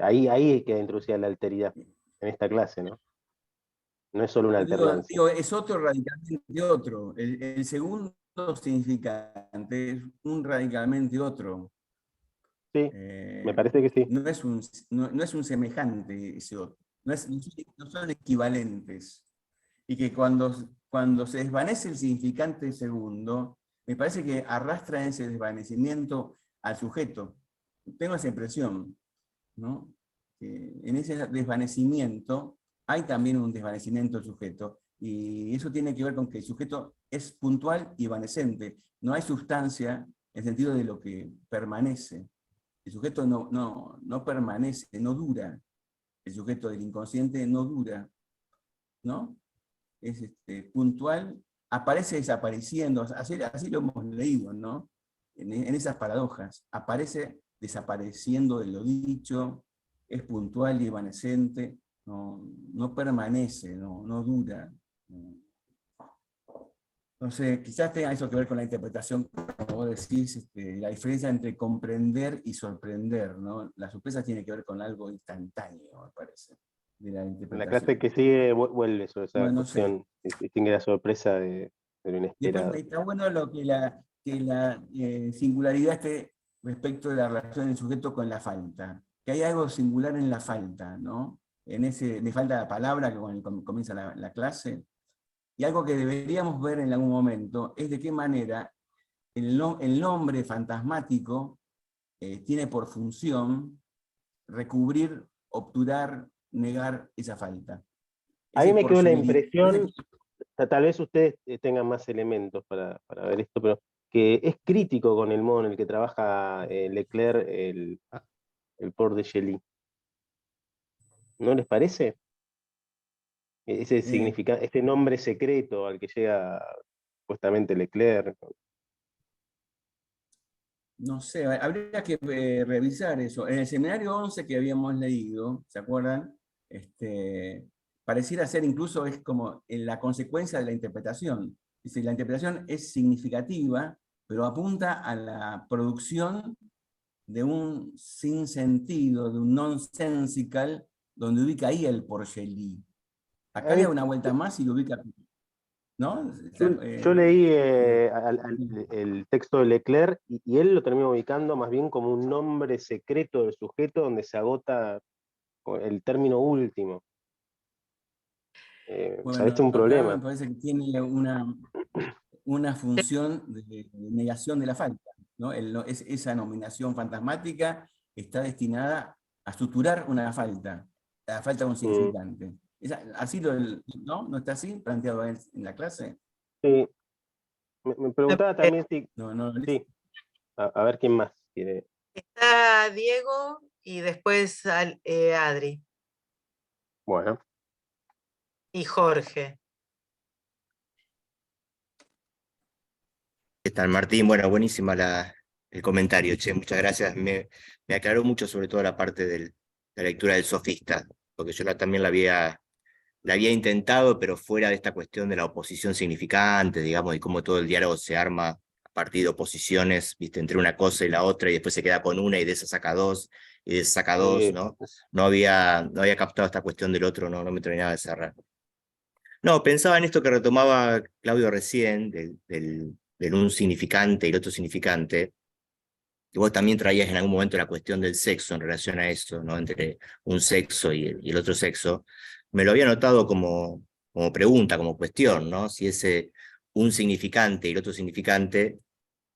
Speaker 6: Ahí hay que introducir la alteridad en esta clase, ¿no? No es solo una alternancia.
Speaker 3: digo, es otro radicalmente otro. El segundo significante es un radicalmente otro.
Speaker 6: Sí, me parece que sí.
Speaker 3: No es un semejante ese otro. No son equivalentes. Y que cuando se desvanece el significante segundo, me parece que arrastra ese desvanecimiento al sujeto. Tengo esa impresión, ¿no? Que en ese desvanecimiento hay también un desvanecimiento del sujeto. Y eso tiene que ver con que el sujeto es puntual y evanescente. No hay sustancia en el sentido de lo que permanece. El sujeto no permanece, no dura. El sujeto del inconsciente no dura, ¿no? Es puntual, aparece desapareciendo, así lo hemos leído, ¿no? En esas paradojas, aparece desapareciendo de lo dicho, es puntual y evanescente, no permanece, no dura. Entonces, quizás tenga eso que ver con la interpretación, como vos decís, la diferencia entre comprender y sorprender, ¿no? La sorpresa tiene que ver con algo instantáneo, me parece, de la
Speaker 6: En la
Speaker 3: interpretación.
Speaker 6: clase que sigue vuelve sobre esa
Speaker 3: Bueno, no sé.
Speaker 6: cuestión, distingue la sorpresa de lo
Speaker 3: Después
Speaker 6: inesperado.
Speaker 3: está bueno lo que la singularidad esté respecto de la relación del sujeto con la falta. Que hay algo singular en la falta, ¿no? Le falta la palabra que cuando comienza la clase. Y algo que deberíamos ver en algún momento es de qué manera el nombre fantasmático tiene por función recubrir, obturar, negar esa falta.
Speaker 6: A mí
Speaker 3: Ese
Speaker 6: me quedó la
Speaker 3: porfirismo.
Speaker 6: impresión, tal vez ustedes tengan más elementos para ver esto, pero que es crítico con el modo en el que trabaja Leclerc el Port de Shelley. ¿No les parece? Ese
Speaker 3: Sí.
Speaker 6: este nombre secreto al que llega supuestamente Leclerc.
Speaker 3: No sé, habría que revisar eso. En el seminario 11 que habíamos leído, ¿se acuerdan? Pareciera ser incluso es como en la consecuencia de la interpretación. Dice, la interpretación es significativa, pero apunta a la producción de un sinsentido, de un nonsensical, donde ubica ahí el porcelí.
Speaker 6: A
Speaker 3: Acá le da
Speaker 6: mí,
Speaker 3: una vuelta más y lo ubica, ¿no?
Speaker 6: yo leí el texto de Leclerc y él lo terminó ubicando más bien como un nombre secreto del sujeto donde se agota el término último. Me parece
Speaker 3: Bueno,
Speaker 6: un
Speaker 3: acá me
Speaker 6: problema.
Speaker 3: parece que tiene una función de negación de la falta, ¿no? Esa nominación fantasmática está destinada a suturar una falta, la falta de un
Speaker 6: Mm,
Speaker 3: significante. Así ¿no? ¿No está así planteado en la clase?
Speaker 6: sí, me preguntaba también si,
Speaker 3: No, no,
Speaker 6: sí, a ver quién más quiere.
Speaker 7: Está Diego y después Adri
Speaker 6: Bueno,
Speaker 7: y Jorge.
Speaker 2: ¿Qué tal, Martín? Bueno, buenísima el comentario, che, muchas gracias. Me aclaró mucho sobre todo la parte de la lectura del sofista, porque yo también la había intentado, pero fuera de esta cuestión de la oposición significante, digamos, y cómo todo el diálogo se arma a partir de oposiciones, viste, entre una cosa y la otra, y después se queda con una y de esa saca dos, y de esa saca dos, ¿no? No había captado esta cuestión del otro, no me terminaba de cerrar. No, pensaba en esto que retomaba Claudio recién, del un significante y el otro significante, que vos también traías en algún momento la cuestión del sexo en relación a eso, ¿no? Entre un sexo y el otro sexo. Me lo había notado como pregunta, como cuestión, ¿no? Si ese un significante y el otro significante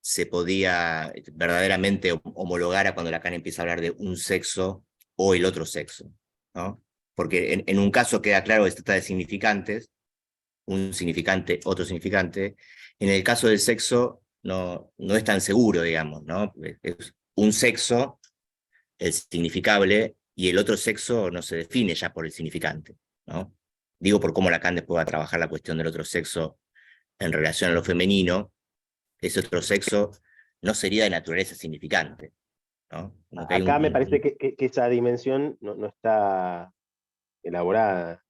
Speaker 2: se podía verdaderamente homologar a cuando Lacan empieza a hablar de un sexo o el otro sexo, ¿no? Porque en un caso queda claro que se trata de significantes, un significante, otro significante. En el caso del sexo, no es tan seguro, digamos, ¿no? Es un sexo, el significable, y el otro sexo no se define ya por el significante, ¿no? Digo por cómo Lacan después va a trabajar la cuestión del otro sexo en relación a lo femenino, ese otro sexo no sería de naturaleza significante, ¿no? Como que hay
Speaker 6: acá me parece que esa dimensión no está elaborada.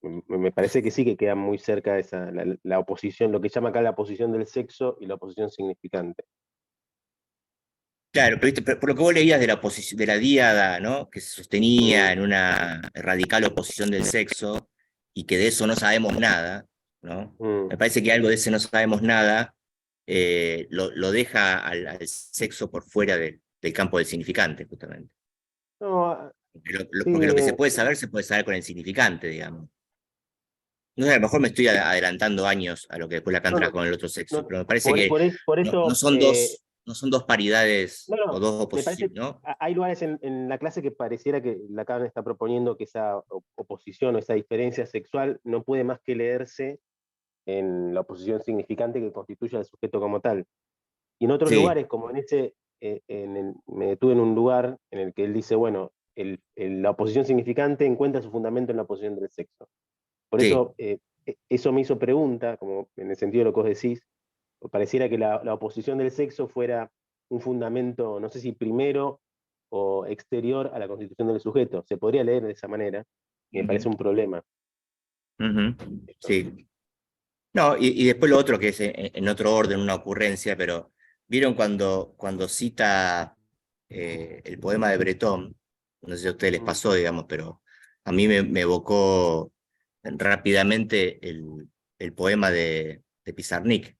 Speaker 6: Me parece que sí que queda muy cerca esa, la oposición, lo que llama acá la oposición del sexo y la oposición significante.
Speaker 2: Claro, pero, ¿viste? Pero por lo que vos leías de la oposición, de la díada, ¿no? Que se sostenía
Speaker 6: Mm,
Speaker 2: en una radical oposición del sexo y que de eso no sabemos nada, ¿no?
Speaker 6: mm.
Speaker 2: Me parece que algo de ese no sabemos nada lo deja al sexo por fuera del campo del significante, justamente.
Speaker 6: No,
Speaker 2: Porque
Speaker 6: sí,
Speaker 2: lo que se puede saber con el significante, digamos. No sé, a lo mejor me estoy adelantando años a lo que después Lacan
Speaker 6: no,
Speaker 2: trajo con el otro sexo,
Speaker 6: no,
Speaker 2: pero me parece que
Speaker 6: por
Speaker 2: no, no
Speaker 6: eso,
Speaker 2: son dos, no son dos paridades o
Speaker 6: no,
Speaker 2: dos
Speaker 6: me parece,
Speaker 2: oposiciones, ¿no?
Speaker 6: hay lugares en la clase que pareciera que Lacan está proponiendo que esa oposición o esa diferencia sexual no puede más que leerse en la oposición significante que constituye al sujeto como tal. Y en otros
Speaker 2: Sí.
Speaker 6: lugares, como en ese, me detuve en un lugar en el que él dice, bueno, la oposición significante encuentra su fundamento en la oposición del sexo. Por
Speaker 2: Sí,
Speaker 6: eso, eso me hizo pregunta, como en el sentido de lo que vos decís, pareciera que la oposición del sexo fuera un fundamento, no sé si primero o exterior a la constitución del sujeto. Se podría leer de esa manera, y me parece
Speaker 2: ujú,
Speaker 6: un problema.
Speaker 2: ujú, sí. No, y después lo otro que es en otro orden, una ocurrencia, pero vieron cuando cita el poema de Breton, no sé si a ustedes les
Speaker 6: Mm,
Speaker 2: pasó, digamos, pero a mí me evocó rápidamente el poema de Pizarnik,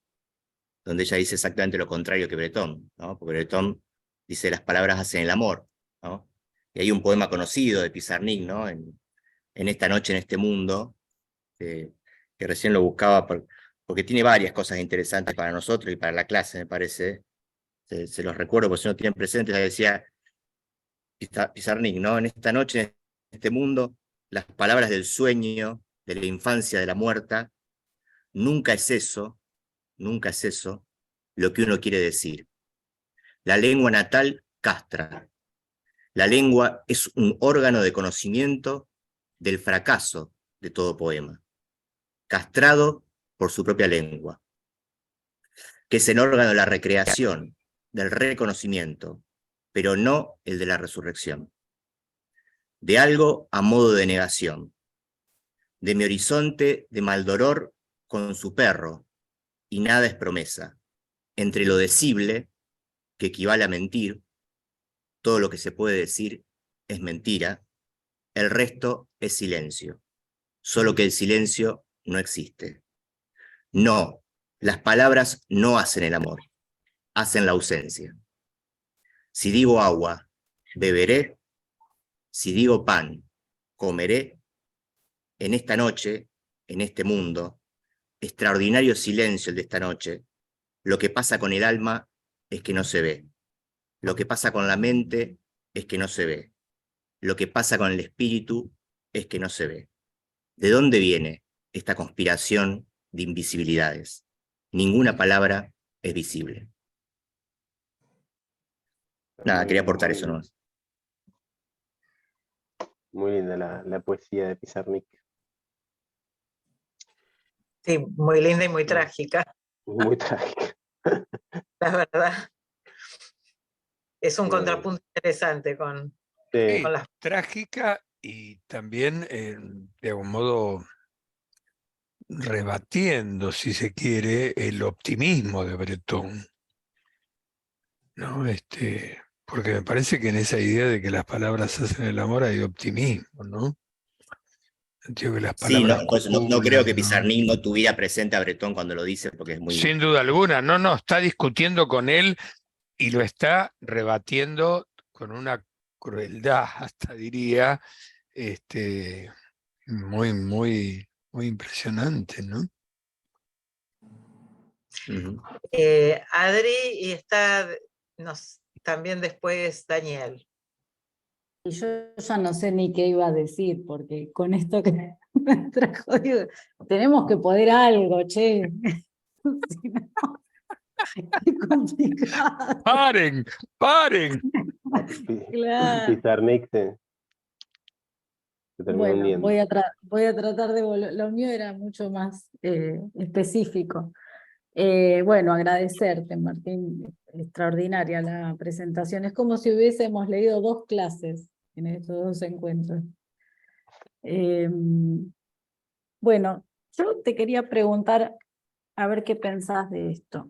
Speaker 2: donde ella dice exactamente lo contrario que Breton, ¿no? Porque Breton dice las palabras hacen el amor, ¿no? Y hay un poema conocido de Pizarnik, ¿no? En esta noche, en este mundo, eh, que recién lo buscaba porque tiene varias cosas interesantes para nosotros y para la clase, me parece. Se los recuerdo, porque si no tienen presentes, decía Pizarnik, ¿no? En esta noche, en este mundo, las palabras del sueño, de la infancia, de la muerta, nunca nunca es eso lo que uno quiere decir. La lengua natal castra. La lengua es un órgano de conocimiento del fracaso de todo poema, castrado por su propia lengua, que es el órgano de la recreación, del reconocimiento, pero no el de la resurrección, de algo a modo de negación, de mi horizonte de Maldoror con su perro, y nada es promesa, entre lo decible, que equivale a mentir, todo lo que se puede decir es mentira, el resto es silencio, solo que el silencio no existe. No, las palabras no hacen el amor, hacen la ausencia. Si digo agua, beberé, si digo pan, comeré, en esta noche, en este mundo, extraordinario silencio el de esta noche, lo que pasa con el alma es que no se ve, lo que pasa con la mente es que no se ve, lo que pasa con el espíritu es que no se ve. ¿De dónde viene esta conspiración de invisibilidades? Ninguna palabra es visible. Nada, quería aportar eso nomás.
Speaker 6: Muy linda la poesía de Pizarnik.
Speaker 7: Sí, muy linda y muy trágica,
Speaker 6: Muy trágica.
Speaker 7: la verdad. Es un
Speaker 6: Sí.
Speaker 7: contrapunto interesante con
Speaker 8: Sí,
Speaker 7: las...
Speaker 8: trágica y también de algún modo rebatiendo, si se quiere, el optimismo de Breton, ¿no? Porque me parece que en esa idea de que las palabras hacen el amor hay optimismo, ¿no? Entiendo que las
Speaker 2: Sí,
Speaker 8: palabras
Speaker 2: pues no creo que
Speaker 8: curan, ¿no?
Speaker 2: Pizarnik no tuviera presente a Breton cuando lo dice, porque es muy...
Speaker 8: Sin duda alguna, no, está discutiendo con él y lo está rebatiendo con una crueldad, hasta diría, muy, muy, muy impresionante, ¿no?
Speaker 2: Ujú.
Speaker 7: Adri, y está también después Daniel.
Speaker 1: Y yo ya no sé ni qué iba a decir, porque con esto que me trajo, digo, tenemos que poder algo, che. Si no, es complicado.
Speaker 8: ¡Paren! ¡Paren!
Speaker 1: Claro.
Speaker 6: Pizarnik se terminó
Speaker 1: Bueno,
Speaker 6: hundiendo.
Speaker 1: voy a tratar de volver. Lo mío era mucho más específico. Bueno, agradecerte, Martín. Extraordinaria la presentación. Es como si hubiésemos leído 2 clases en estos 2 encuentros. Bueno, yo te quería preguntar a ver qué pensás de esto.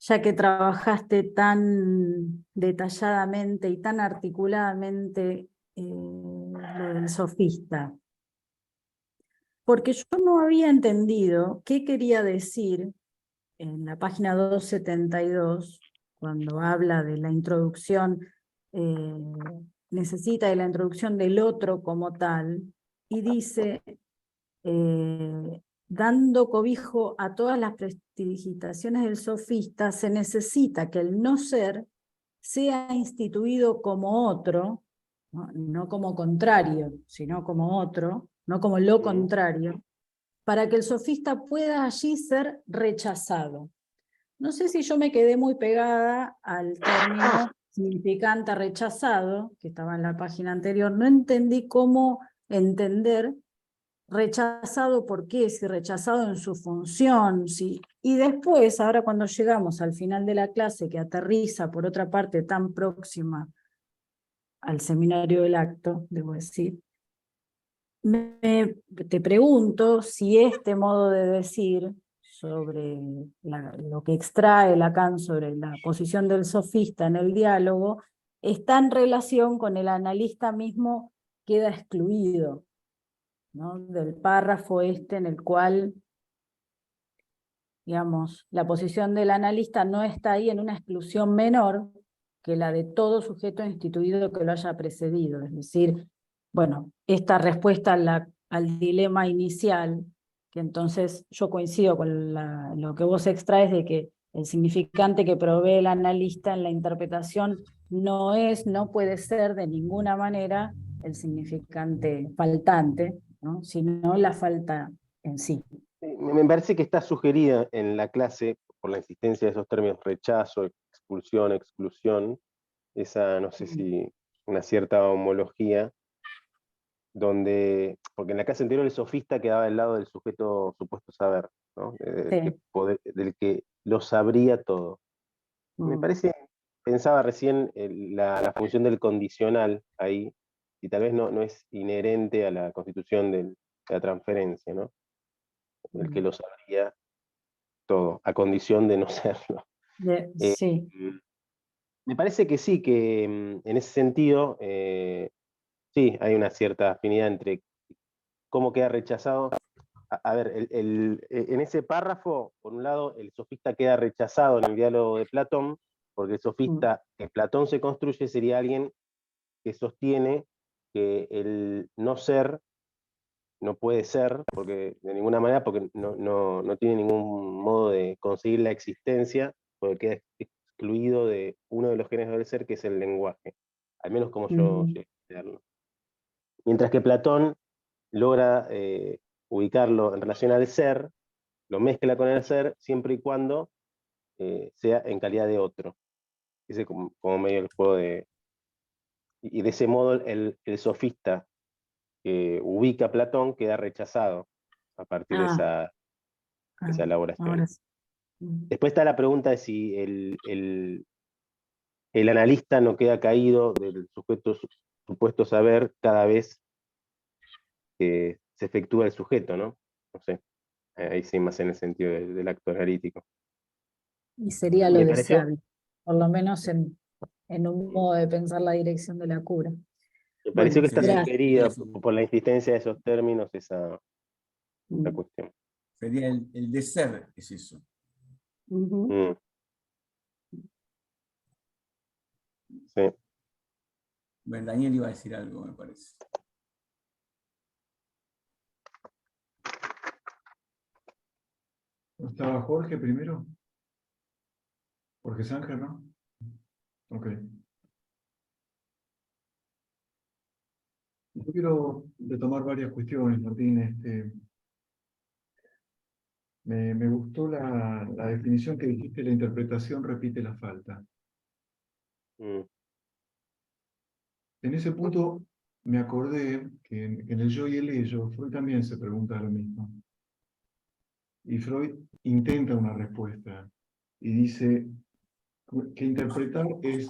Speaker 1: Ya que trabajaste tan detalladamente y tan articuladamente lo del sofista. Porque yo no había entendido qué quería decir en la página 272, cuando habla de la introducción, necesita de la introducción del otro como tal, y dice, dando cobijo a todas las prestidigitaciones del sofista, se necesita que el no ser sea instituido como otro, no como contrario, sino como otro, no como lo contrario, para que el sofista pueda allí ser rechazado. No sé si yo me quedé muy pegada al término significante rechazado, que estaba en la página anterior, no entendí cómo entender rechazado por qué, si rechazado en su función, si... Y después, ahora cuando llegamos al final de la clase, que aterriza por otra parte tan próxima al seminario del acto, debo decir, te pregunto si este modo de decir sobre lo que extrae Lacan sobre la posición del sofista en el diálogo está en relación con el analista mismo queda excluido, ¿no? Del párrafo en el cual, digamos, la posición del analista no está ahí en una exclusión menor que la de todo sujeto instituido que lo haya precedido. Es decir, bueno, esta respuesta al dilema inicial, que entonces yo coincido con lo que vos extraes de que el significante que provee el analista en la interpretación no puede ser de ninguna manera el significante faltante, ¿no? Sino la falta en sí.
Speaker 6: Me parece que está sugerida en la clase, por la insistencia de esos términos rechazo, expulsión, exclusión, esa, no sé si una cierta homología, porque en la clase anterior el sofista quedaba del lado del sujeto supuesto saber, ¿no?
Speaker 1: Sí.
Speaker 6: Del que lo sabría todo. Me
Speaker 1: Mm.
Speaker 6: parece, pensaba recién la función del condicional ahí, y tal vez no es inherente a la constitución de la transferencia, ¿no? El que lo sabría todo, a condición de no serlo. Eh,
Speaker 1: Sí.
Speaker 6: Me parece que sí, que en ese sentido, sí, hay una cierta afinidad entre cómo queda rechazado. A ver, en ese párrafo, por un lado, el sofista queda rechazado en el diálogo de Platón, porque el sofista que Platón se construye sería alguien que sostiene que el no ser no puede ser, porque de ninguna manera, porque no tiene ningún modo de conseguir la existencia, porque queda excluido de uno de los géneros del ser, que es el lenguaje, al menos como yo llegué a verlo. Mientras que Platón logra ubicarlo en relación al ser, lo mezcla con el ser, siempre y cuando sea en calidad de otro. Ese es como medio el juego de... Y de ese modo el sofista que ubica a Platón queda rechazado a partir de esa elaboración.
Speaker 1: Ahora sí.
Speaker 6: Después está la pregunta de si el analista no queda caído del supuesto saber cada vez que se efectúa el sujeto, ¿no? No sé, ahí sí más en el sentido del acto analítico.
Speaker 1: Y sería lo
Speaker 6: Me pareció,
Speaker 1: deseable, por lo menos en un modo de pensar la dirección de la cura.
Speaker 6: me pareció
Speaker 1: Bueno,
Speaker 6: que está
Speaker 3: Sería,
Speaker 1: gracias.
Speaker 3: sería,
Speaker 6: sugerido por la insistencia de esos términos esa cuestión.
Speaker 3: sería el de ser, es eso.
Speaker 1: Ujú.
Speaker 6: Mm, sí.
Speaker 3: Bueno, Daniel iba a decir algo, me parece.
Speaker 9: ¿No estaba Jorge primero? Jorge Sánger, ¿no? Ok. Yo quiero retomar varias cuestiones, Martín. Me gustó la definición que dijiste, la interpretación repite la falta.
Speaker 6: Mm,
Speaker 9: En ese punto me acordé que en el yo y el ello, Freud también se pregunta lo mismo. Y Freud intenta una respuesta y dice que interpretar es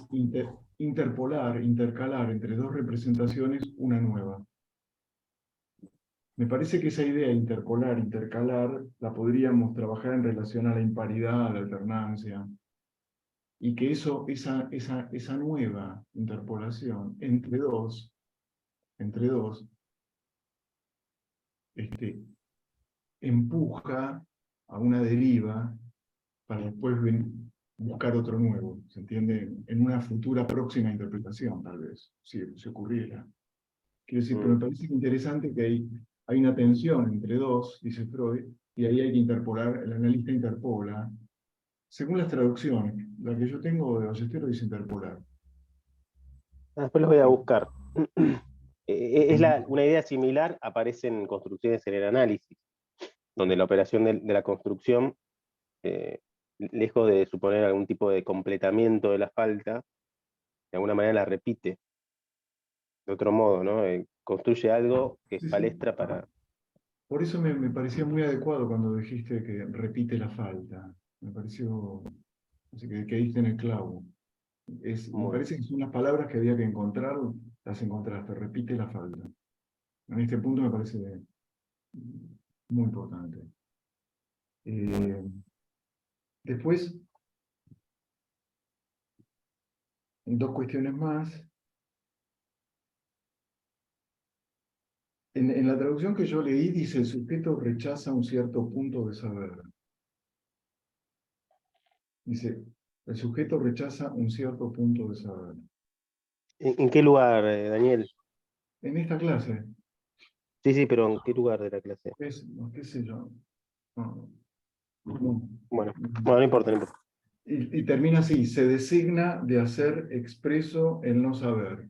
Speaker 9: interpolar, intercalar entre dos representaciones una nueva. Me parece que esa idea interpolar, intercalar, la podríamos trabajar en relación a la imparidad, a la alternancia, y que esa nueva interpolación entre dos, empuja a una deriva para después buscar otro nuevo, ¿se entiende? En una futura próxima interpretación, tal vez, si ocurriera. Quiero decir, pero me parece interesante que hay una tensión entre dos, dice Freud, y ahí hay que interpolar, el analista interpola, según las traducciones. La que yo tengo de Ballesteros dice interpolar.
Speaker 6: Después los voy a buscar. Una idea similar aparece en construcciones en el análisis, donde la operación de la construcción, lejos de suponer algún tipo de completamiento de la falta, de alguna manera la repite de otro modo, ¿no? Construye algo que es
Speaker 9: Sí, sí.
Speaker 6: palestra para...
Speaker 9: Por eso me parecía muy adecuado cuando dijiste que repite la falta. Me pareció, así que diste en el clavo. Me
Speaker 6: Bueno,
Speaker 9: parece que son las palabras que había que encontrar, las encontraste, repite la falta. En este punto me parece muy importante. Después, dos cuestiones más. En la traducción que yo leí dice el sujeto rechaza un cierto punto de saber. Dice, el sujeto rechaza un cierto punto de saber.
Speaker 6: ¿en qué lugar, Daniel?
Speaker 9: En esta clase,
Speaker 6: Sí, sí, pero ¿en qué lugar de la clase?
Speaker 9: qué sé yo. No, no.
Speaker 6: Bueno, no importa, no importa.
Speaker 9: Y termina así, se designa de hacer expreso el no saber.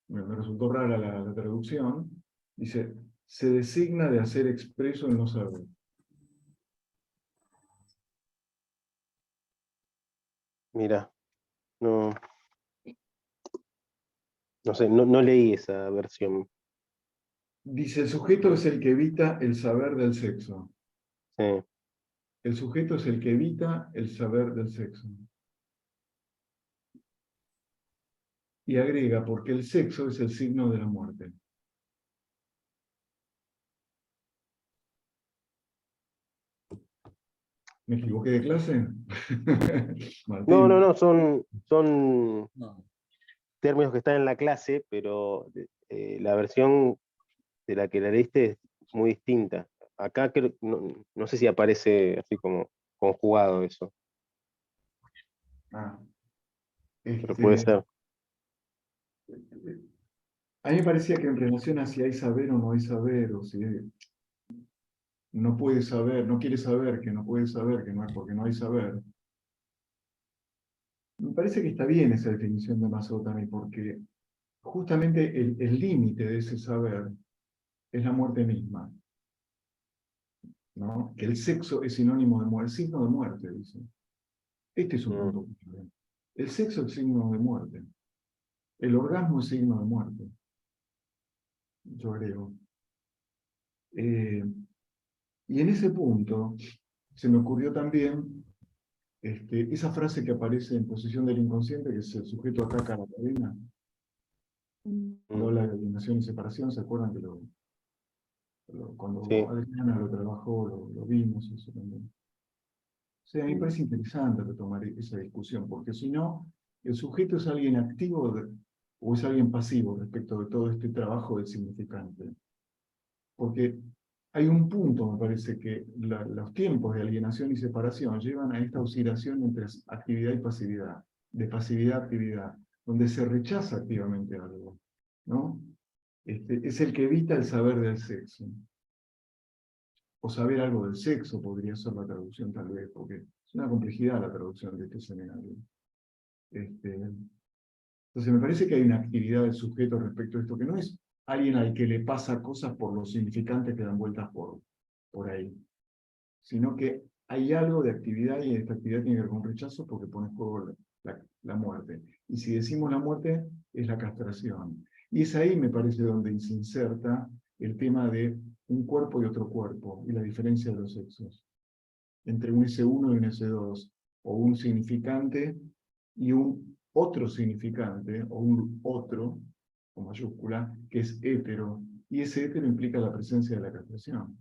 Speaker 9: Me resultó rara la traducción. Dice, se designa de hacer expreso el no saber.
Speaker 6: Mira, no, no sé, no leí esa versión.
Speaker 9: Dice, el sujeto es el que evita el saber del sexo.
Speaker 6: Sí.
Speaker 9: El sujeto es el que evita el saber del sexo. Y agrega, porque el sexo es el signo de la muerte. ¿Me equivoqué de clase? Martín.
Speaker 6: No, son
Speaker 3: No.
Speaker 6: términos que están en la clase, pero la versión de la que la leíste es muy distinta. Acá no sé si aparece así como conjugado eso,
Speaker 9: Ah,
Speaker 6: pero puede ser.
Speaker 9: a mí me parecía que en relación a si hay saber o no hay saber, o si no puede saber, no quiere saber, que no puede saber, que no es porque no hay saber. Me parece que está bien esa definición de Mazzotani, porque justamente el límite de ese saber es la muerte misma, ¿no? Que el sexo es sinónimo de muerte, signo de muerte, dice. Este es un punto clave. El sexo es signo de muerte. El orgasmo es signo de muerte. Yo creo. Y en ese punto se me ocurrió también esa frase que aparece en Posesión del Inconsciente, que es el sujeto ataca a la cadena, cuando habla de alienación y separación. ¿Se acuerdan que cuando
Speaker 6: Sí.
Speaker 9: Adriana lo trabajó, lo vimos eso también? O sea, a mí me parece interesante retomar esa discusión, porque si no, el sujeto es alguien activo o es alguien pasivo respecto de todo este trabajo del significante. Porque hay un punto, me parece, que los tiempos de alienación y separación llevan a esta oscilación entre actividad y pasividad, de pasividad a actividad, donde se rechaza activamente algo, ¿no? Es el que evita el saber del sexo. O saber algo del sexo podría ser la traducción tal vez, porque es una complejidad la traducción de este seminario. Entonces me parece que hay una actividad del sujeto respecto a esto, que no es alguien al que le pasa cosas por los significantes que dan vueltas por ahí, sino que hay algo de actividad y esta actividad tiene que ver con rechazo porque pone en juego la muerte. Y si decimos la muerte, es la castración. Y es ahí, me parece, donde se inserta el tema de un cuerpo y otro cuerpo, y la diferencia de los sexos, entre un S1 y un S2, o un significante y un otro significante, o un otro, con mayúscula, que es hétero, y ese hétero implica la presencia de la castración.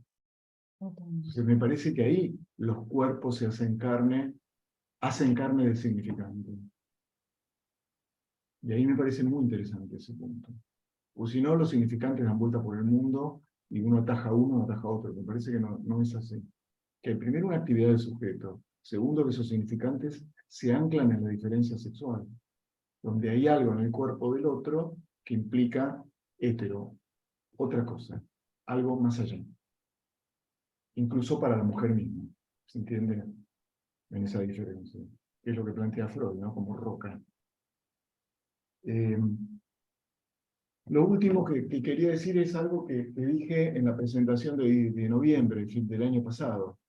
Speaker 9: Entonces me parece que ahí los cuerpos se hacen carne del significante. Y ahí me parece muy interesante ese punto. O si no, los significantes dan vuelta por el mundo y uno ataja a uno, ataja a otro. Me parece que no es así. Que primero una actividad del sujeto. Segundo, que esos significantes se anclan en la diferencia sexual, donde hay algo en el cuerpo del otro que implica hétero, otra cosa, algo más allá. Incluso para la mujer misma, ¿se entiende? En esa diferencia, que es lo que plantea Freud, ¿no? Como roca. Lo último que quería decir es algo que dije en la presentación de noviembre del año pasado,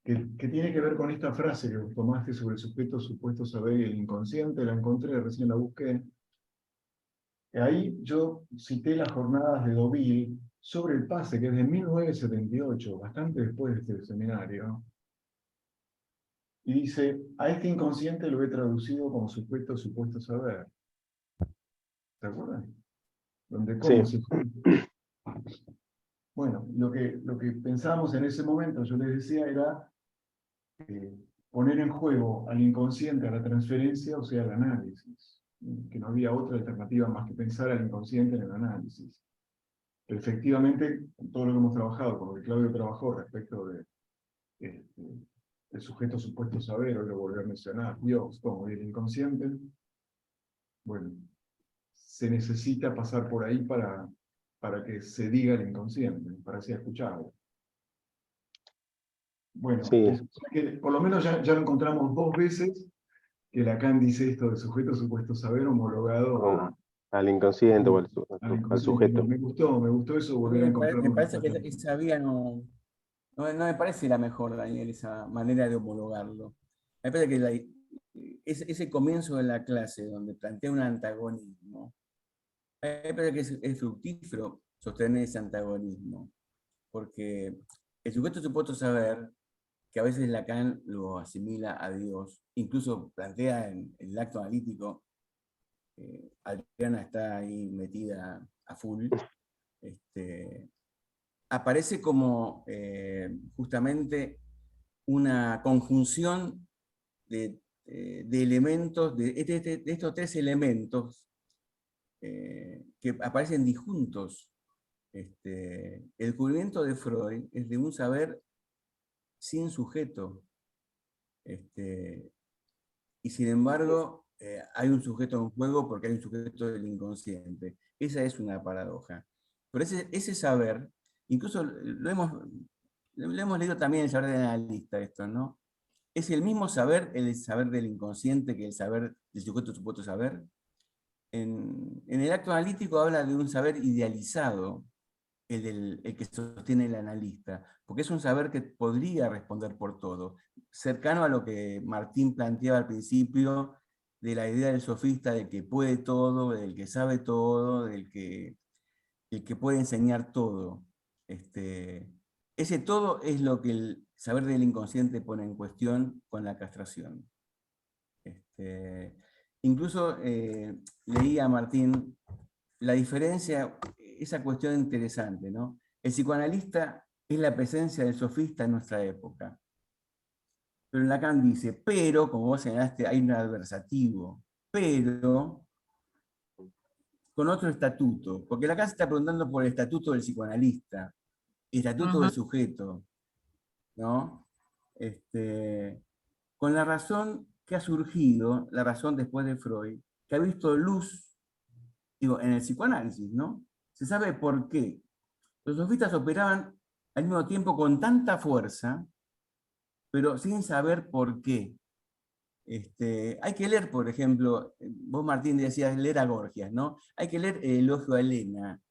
Speaker 9: que tiene que ver con esta frase que tomaste sobre el sujeto supuesto saber y el inconsciente. La encontré, recién la busqué. Ahí yo cité las jornadas de Deauville sobre el pase, que es de 1978, bastante después de este seminario. Y dice, a este inconsciente lo he traducido como sujeto supuesto saber. ¿Se acuerdan? Donde cómo
Speaker 6: Sí.
Speaker 9: Bueno, lo que pensábamos en ese momento, yo les decía, era poner en juego al inconsciente, a la transferencia, o sea, al análisis. Que no había otra alternativa más que pensar al inconsciente en el análisis. Pero efectivamente, con todo lo que hemos trabajado, con lo que Claudio trabajó respecto de el sujeto supuesto saber, o lo volvió a mencionar, Dios, como el inconsciente, bueno, se necesita pasar por ahí para que se diga el inconsciente, para ser escuchado. Bueno,
Speaker 6: Sí.
Speaker 9: por lo menos ya lo encontramos 2 veces que Lacan dice esto de sujeto supuesto saber homologado
Speaker 6: Al inconsciente o al
Speaker 9: inconsciente.
Speaker 6: sujeto.
Speaker 9: Me gustó eso, volver a encontrarlo.
Speaker 3: Me parece que esa vía no me parece la mejor, Daniel, esa manera de homologarlo. Me parece que ese comienzo de la clase donde plantea un antagonismo, me parece que es fructífero, sostener ese antagonismo, porque el sujeto supuesto saber, que a veces Lacan lo asimila a Dios, incluso plantea en el acto analítico, Adriana está ahí metida a full, aparece como justamente una conjunción de elementos, de estos tres elementos que aparecen disjuntos. El descubrimiento de Freud es de un saber sin sujeto, y sin embargo hay un sujeto en juego porque hay un sujeto del inconsciente. Esa es una paradoja. Pero ese saber, incluso lo hemos leído también en el saber del analista esto, ¿no? Es el mismo saber, el saber del inconsciente, que el saber del sujeto supuesto saber. En el acto analítico habla de un saber idealizado, el que sostiene el analista, porque es un saber que podría responder por todo, cercano a lo que Martín planteaba al principio, de la idea del sofista, del que puede todo, del que sabe todo, el que puede enseñar todo. Ese todo es lo que el saber del inconsciente pone en cuestión con la castración. Incluso leía a Martín la diferencia, esa cuestión interesante, ¿no? El psicoanalista es la presencia del sofista en nuestra época. Pero Lacan dice, pero, como vos señalaste, hay un adversativo, pero con otro estatuto, porque Lacan se está preguntando por el estatuto del psicoanalista, el estatuto del sujeto, ¿no? Con la razón que ha surgido, la razón después de Freud, que ha visto luz, digo, en el psicoanálisis, ¿no? Se sabe por qué. Los sofistas operaban al mismo tiempo con tanta fuerza, pero sin saber por qué. Hay que leer, por ejemplo, vos Martín decías leer a Gorgias, ¿no? Hay que leer el elogio a Helena.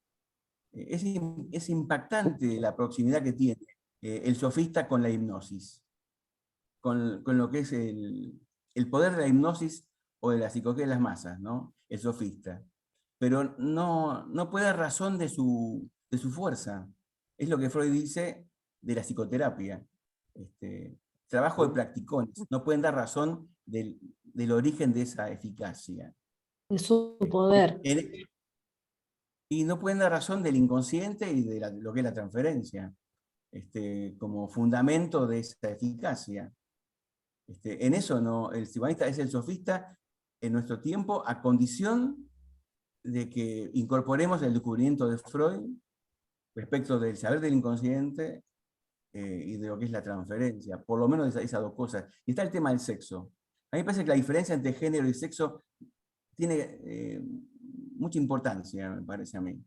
Speaker 3: Es impactante la proximidad que tiene el sofista con la hipnosis, con lo que es el poder de la hipnosis o de la psicología de las masas, ¿no? El sofista. Pero no puede dar razón de su fuerza. Es lo que Freud dice de la psicoterapia. Trabajo de practicones. No pueden dar razón del origen de esa eficacia.
Speaker 1: De su poder.
Speaker 3: Y no pueden dar razón del inconsciente y de lo que es la transferencia, como fundamento de esa eficacia. En eso no, el psicoanalista es el sofista en nuestro tiempo, a condición de que incorporemos el descubrimiento de Freud respecto del saber del inconsciente y de lo que es la transferencia, por lo menos esas dos cosas. Y está el tema del sexo. A mí me parece que la diferencia entre género y sexo tiene mucha importancia, me parece a mí.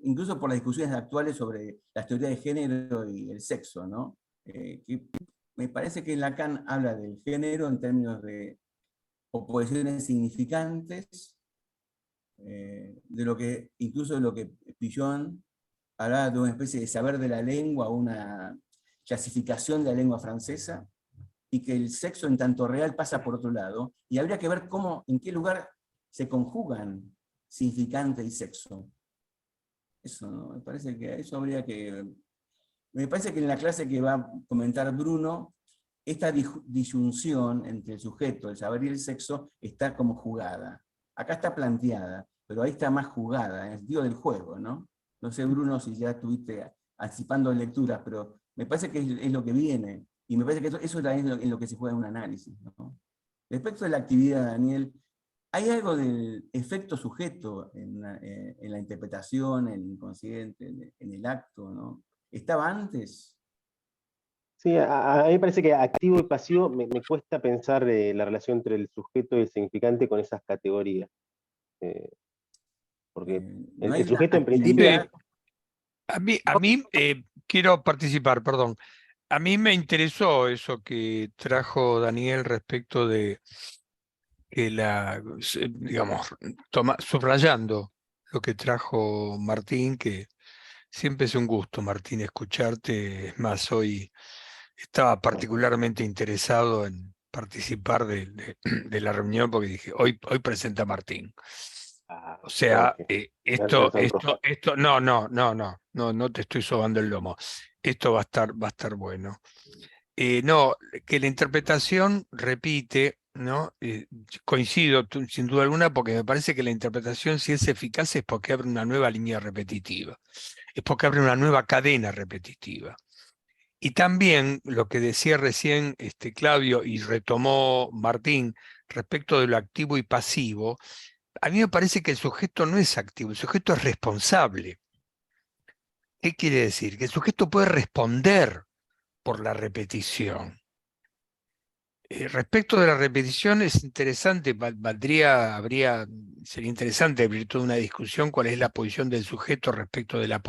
Speaker 3: Incluso por las discusiones actuales sobre las teorías de género y el sexo, ¿no? Que me parece que Lacan habla del género en términos de oposiciones significantes, incluso de lo que Pillon hablaba de una especie de saber de la lengua, una clasificación de la lengua francesa, y que el sexo en tanto real pasa por otro lado, y habría que ver en qué lugar se conjugan significante y sexo. Eso, ¿no? Me parece que eso habría que... Me parece que en la clase que va a comentar Bruno, esta disyunción entre el sujeto, el saber y el sexo está como jugada. Acá está planteada, pero ahí está más jugada, en el sentido del juego, ¿no? No sé, Bruno, si ya estuviste anticipando lecturas, pero me parece que es lo que viene, y me parece que eso también es lo que se juega en un análisis, ¿no? Respecto de la actividad, Daniel, hay algo del efecto sujeto en la interpretación, en el inconsciente, en el acto, ¿no? ¿Estaba antes?
Speaker 6: Sí, a mí me parece que activo y pasivo me cuesta pensar la relación entre el sujeto y el significante con esas categorías. Porque
Speaker 3: No hay
Speaker 6: el
Speaker 3: una
Speaker 6: sujeto en
Speaker 3: actividad.
Speaker 6: principio...
Speaker 8: A mí quiero participar, perdón. A mí me interesó eso que trajo Daniel respecto de que digamos, subrayando lo que trajo Martín, que siempre es un gusto, Martín, escucharte. Es más, hoy estaba particularmente interesado en participar de la reunión porque dije, hoy presenta Martín. O sea,
Speaker 6: Jorge,
Speaker 8: esto,
Speaker 6: me sonrojó.
Speaker 8: no te estoy sobando el lomo. Esto va a estar bueno. No, que la interpretación repite, ¿no? Coincido sin duda alguna porque me parece que la interpretación, si es eficaz, es porque abre una nueva línea repetitiva, es porque abre una nueva cadena repetitiva. Y también lo que decía recién Claudio y retomó Martín respecto de lo activo y pasivo, a mí me parece que el sujeto no es activo, el sujeto es responsable. ¿Qué quiere decir? Que el sujeto puede responder por la repetición. Respecto de la repetición es interesante, sería interesante abrir toda una discusión cuál es la posición del sujeto respecto de la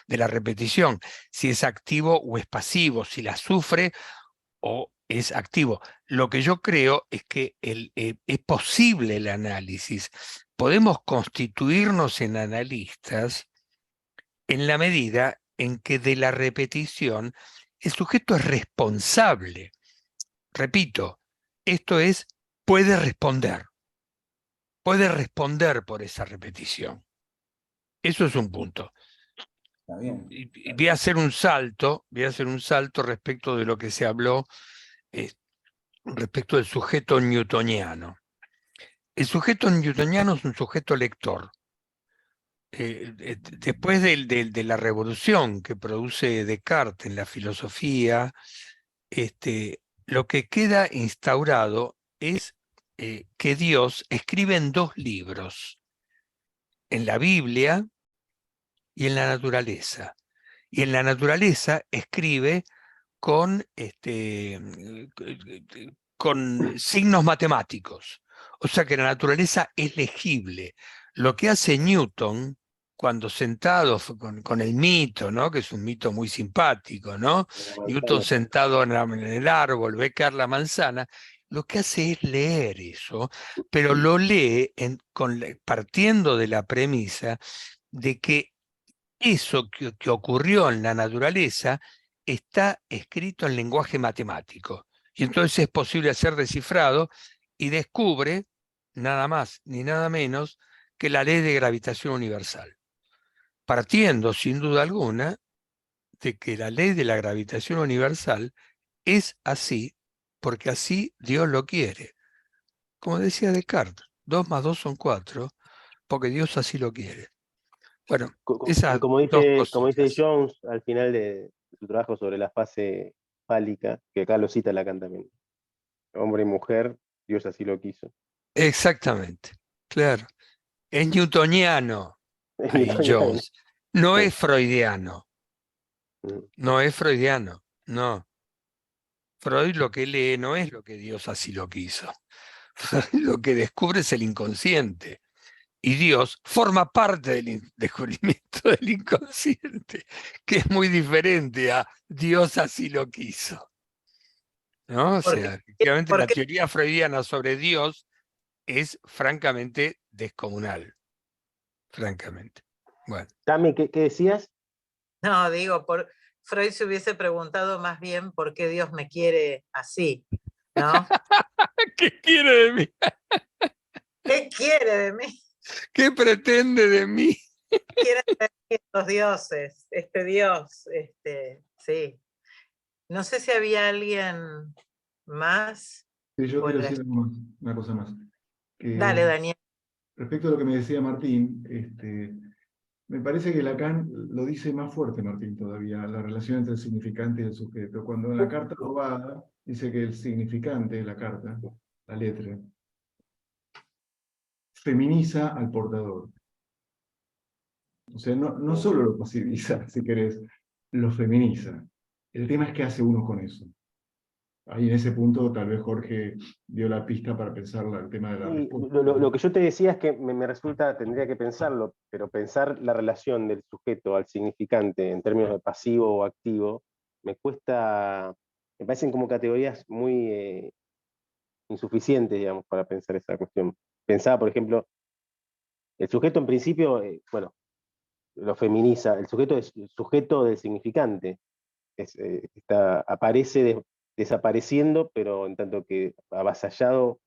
Speaker 8: de la repetición, si es activo o es pasivo, si la sufre o es activo. Lo que yo creo es que es posible el análisis. Podemos constituirnos en analistas en la medida en que de la repetición el sujeto es responsable. Repito, esto es, puede responder por esa repetición. Eso es un punto.
Speaker 3: Está bien.
Speaker 8: Y voy a hacer un salto respecto de lo que se habló respecto del sujeto newtoniano. El sujeto newtoniano es un sujeto lector. Después de la revolución que produce Descartes en la filosofía, lo que queda instaurado es que Dios escribe en dos libros, en la Biblia y en la naturaleza. Y en la naturaleza escribe con signos matemáticos. O sea que la naturaleza es legible. Lo que hace Newton, cuando sentado con el mito, ¿no? Que es un mito muy simpático, ¿no? Newton sentado en el árbol, ve caer la manzana, lo que hace es leer eso, pero lo lee partiendo de la premisa de que eso que ocurrió en la naturaleza está escrito en lenguaje matemático. Y entonces es posible hacer descifrado y descubre nada más ni nada menos que la ley de gravitación universal. Partiendo, sin duda alguna, de que la ley de la gravitación universal es así porque así Dios lo quiere. Como decía Descartes, 2 más 2 son 4, porque Dios así lo quiere. Bueno, esas
Speaker 6: Como
Speaker 8: dos
Speaker 6: como dice
Speaker 8: cositas.
Speaker 6: Jones al final de su trabajo sobre la fase fálica, que acá lo cita Lacan también. Hombre y mujer, Dios así lo quiso.
Speaker 8: Exactamente, claro. Es newtoniano ahí
Speaker 6: Newtoniano.
Speaker 8: Jones. No
Speaker 6: Sí.
Speaker 8: es freudiano,
Speaker 6: Mm.
Speaker 8: no. Freud lo que lee no es lo que Dios así lo quiso. Lo que descubre es el inconsciente. Y Dios forma parte del descubrimiento del inconsciente, que es muy diferente a Dios así lo quiso. ¿No? O sea, efectivamente la
Speaker 7: Porque,
Speaker 8: teoría freudiana sobre Dios es francamente descomunal. Francamente. Bueno.
Speaker 6: Tami, ¿qué decías?
Speaker 7: no, digo, Freud se hubiese preguntado más bien por qué Dios me quiere así, ¿no?
Speaker 8: ¿Qué quiere de mí?
Speaker 7: ¿Qué quiere de mí?
Speaker 8: ¿Qué pretende de mí?
Speaker 7: Quieren ser estos dioses, este Dios, sí. No sé si había alguien más.
Speaker 9: Sí, yo
Speaker 7: o
Speaker 9: quiero
Speaker 7: era-
Speaker 9: decir una cosa más.
Speaker 7: Dale,
Speaker 9: Que
Speaker 7: Daniel.
Speaker 9: respecto a lo que me decía Martín, me parece que Lacan lo dice más fuerte, Martín, todavía, la relación entre el significante y el sujeto. Cuando en la carta robada dice que el significante de la carta, la letra, feminiza al portador. O sea, no solo lo pasiviza, si querés, lo feminiza. El tema es qué hace uno con eso. Ahí en ese punto tal vez Jorge dio la pista para pensar el tema de la
Speaker 6: Sí,
Speaker 9: respuesta.
Speaker 6: lo que yo te decía es que me resulta, tendría que pensarlo, pero pensar la relación del sujeto al significante en términos de pasivo o activo, me cuesta, me parecen como categorías muy insuficientes, digamos, para pensar esa cuestión. Pensaba, por ejemplo, el sujeto en principio, bueno, lo feminiza, el sujeto es sujeto del significante, aparece desapareciendo, pero en tanto que avasallado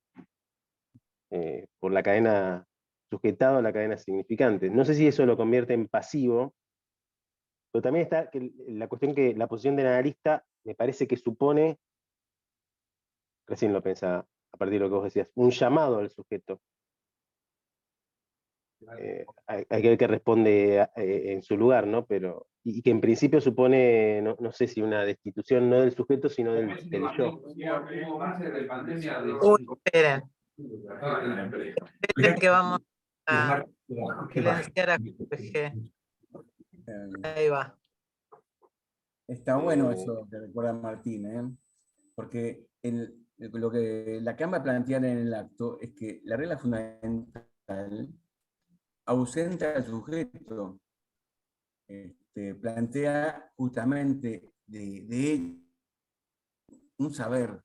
Speaker 6: por la cadena sujetado a la cadena significante. No sé si eso lo convierte en pasivo, pero también está la cuestión que la posición del analista me parece que supone, recién lo pensaba, a partir de lo que vos decías, un llamado al sujeto. Hay que ver qué responde en su lugar, ¿no? Pero, y que en principio supone, no sé si una destitución no del sujeto, sino del yo.
Speaker 7: Uy, esperen que vamos a silenciar a Jorge. Ahí va.
Speaker 3: Está bueno eso que recuerda Martín, ¿eh? Porque lo que Lacan va a plantear en el acto es que la regla fundamental ausenta al sujeto. Plantea justamente de un saber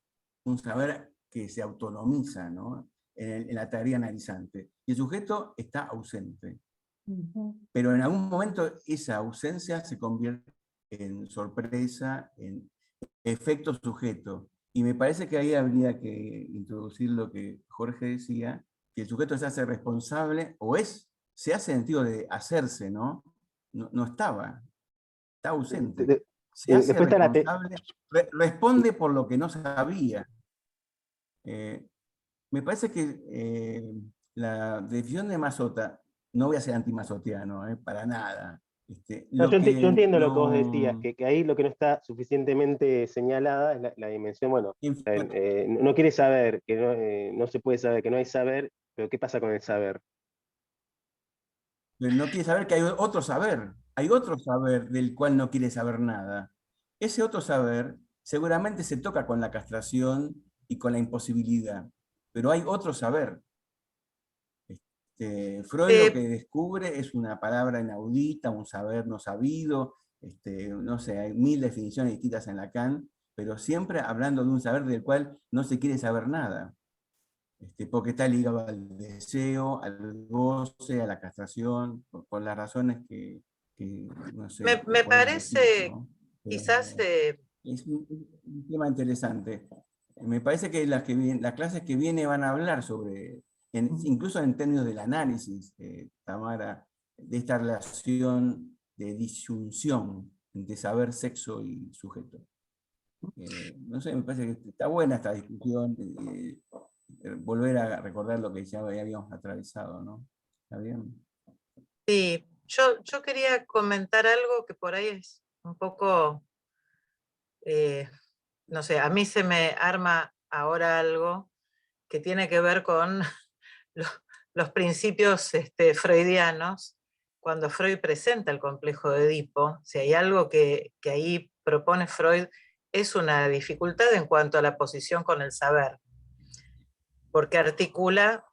Speaker 3: que se autonomiza, ¿no? en la tarea analizante. Y el sujeto está ausente. Pero en algún momento esa ausencia se convierte en sorpresa, en efecto sujeto. Y me parece que ahí habría que introducir lo que Jorge decía, que el sujeto se hace responsable, o se hace sentido de hacerse, ¿no? No estaba, está ausente. Se hace responsable, responde por lo que no sabía. Me parece que la definición de Mazota, no voy a ser antimazoteano, para nada.
Speaker 6: Yo entiendo lo que vos decías, que ahí lo que no está suficientemente señalada es la dimensión, bueno, no quiere saber, que no se puede saber, que no hay saber, pero ¿qué pasa con el saber?
Speaker 3: No quiere saber que hay otro saber del cual no quiere saber nada. Ese otro saber seguramente se toca con la castración y con la imposibilidad, pero hay otro saber. Freud lo que descubre es una palabra inaudita, un saber no sabido, no sé, hay 1000 definiciones distintas en Lacan, pero siempre hablando de un saber del cual no se quiere saber nada, porque está ligado al deseo, al goce, a la castración, por las razones que no sé.
Speaker 7: Me parece,
Speaker 3: decir, ¿no?
Speaker 7: quizás...
Speaker 3: Es un tema interesante. Me parece que las clases que vienen van a hablar sobre, incluso en términos del análisis, Tamara, de esta relación de disyunción entre saber, sexo y sujeto. No sé, me parece que está buena esta discusión, volver a recordar lo que ya habíamos atravesado, ¿no? ¿Está bien?
Speaker 7: Sí, yo quería comentar algo que por ahí es un poco, no sé, a mí se me arma ahora algo que tiene que ver con los principios freudianos, cuando Freud presenta el complejo de Edipo. Si hay algo que ahí propone Freud, es una dificultad en cuanto a la posición con el saber, porque articula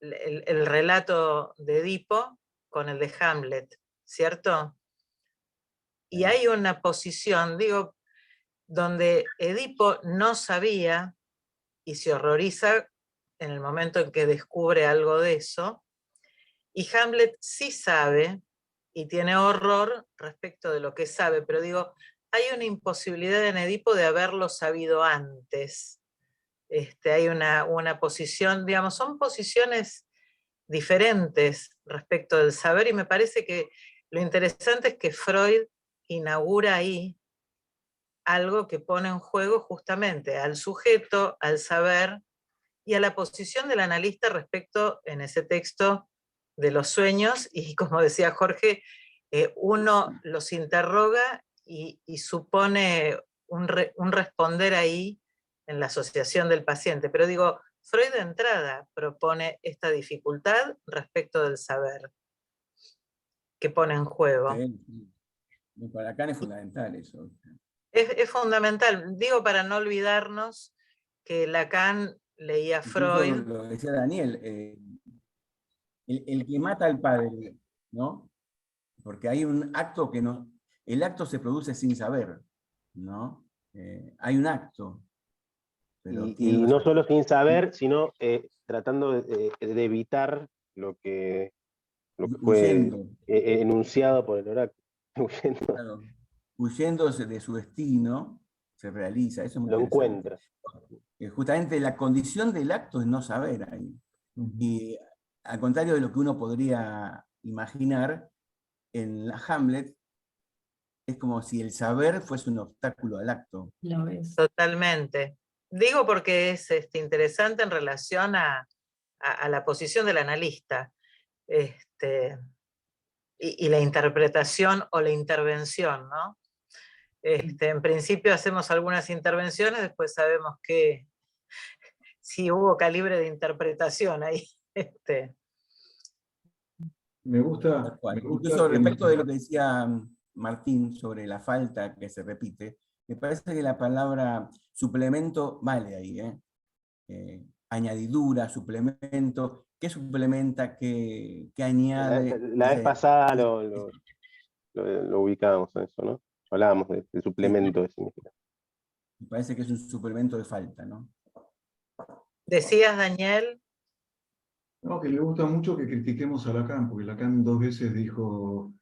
Speaker 7: el relato de Edipo con el de Hamlet, ¿cierto? Y hay una posición, digo, donde Edipo no sabía y se horroriza en el momento en que descubre algo de eso, y Hamlet sí sabe y tiene horror respecto de lo que sabe, pero digo, hay una imposibilidad en Edipo de haberlo sabido antes. Hay una posición, digamos, son posiciones diferentes respecto del saber, y me parece que lo interesante es que Freud inaugura ahí algo que pone en juego justamente al sujeto, al saber y a la posición del analista respecto, en ese texto, de los sueños, y como decía Jorge, uno los interroga y supone un responder ahí en la asociación del paciente. Pero digo, Freud de entrada propone esta dificultad respecto del saber que pone en juego.
Speaker 3: Sí. Para Lacan es fundamental eso.
Speaker 7: Es fundamental, digo, para no olvidarnos que Lacan leía a Freud.
Speaker 3: Lo decía Daniel, el que mata al padre, ¿no? Porque hay un acto que no, el acto se produce sin saber, ¿no? Hay un acto. Pero
Speaker 6: y no solo sin saber, sino tratando de evitar lo que fue enunciado por el oráculo.
Speaker 3: Claro, huyendo de su destino, se realiza. Eso es muy
Speaker 6: lo encuentra.
Speaker 3: Justamente la condición del acto es no saber ahí. Y al contrario de lo que uno podría imaginar, en la Hamlet es como si el saber fuese un obstáculo al acto.
Speaker 1: Lo es.
Speaker 7: Totalmente. Digo porque es interesante en relación a la posición del analista y la interpretación o la intervención, ¿no? En principio hacemos algunas intervenciones, después sabemos que si hubo calibre de interpretación ahí.
Speaker 9: Me gusta,
Speaker 3: Tal cual.
Speaker 9: me gusta
Speaker 3: Incluso
Speaker 9: que
Speaker 3: respecto de lo que decía Martín sobre la falta que se repite, me parece que la palabra suplemento vale ahí, añadidura, suplemento, ¿qué suplementa, qué añade?
Speaker 6: La vez
Speaker 3: Ese-
Speaker 6: pasada
Speaker 3: ese-
Speaker 6: lo ubicábamos en eso, ¿no? Hablábamos de suplemento de significado.
Speaker 3: me parece que es un suplemento de falta, ¿no?
Speaker 7: Decías, Daniel.
Speaker 9: no, que le gusta mucho que critiquemos a Lacan, porque Lacan 2 veces dijo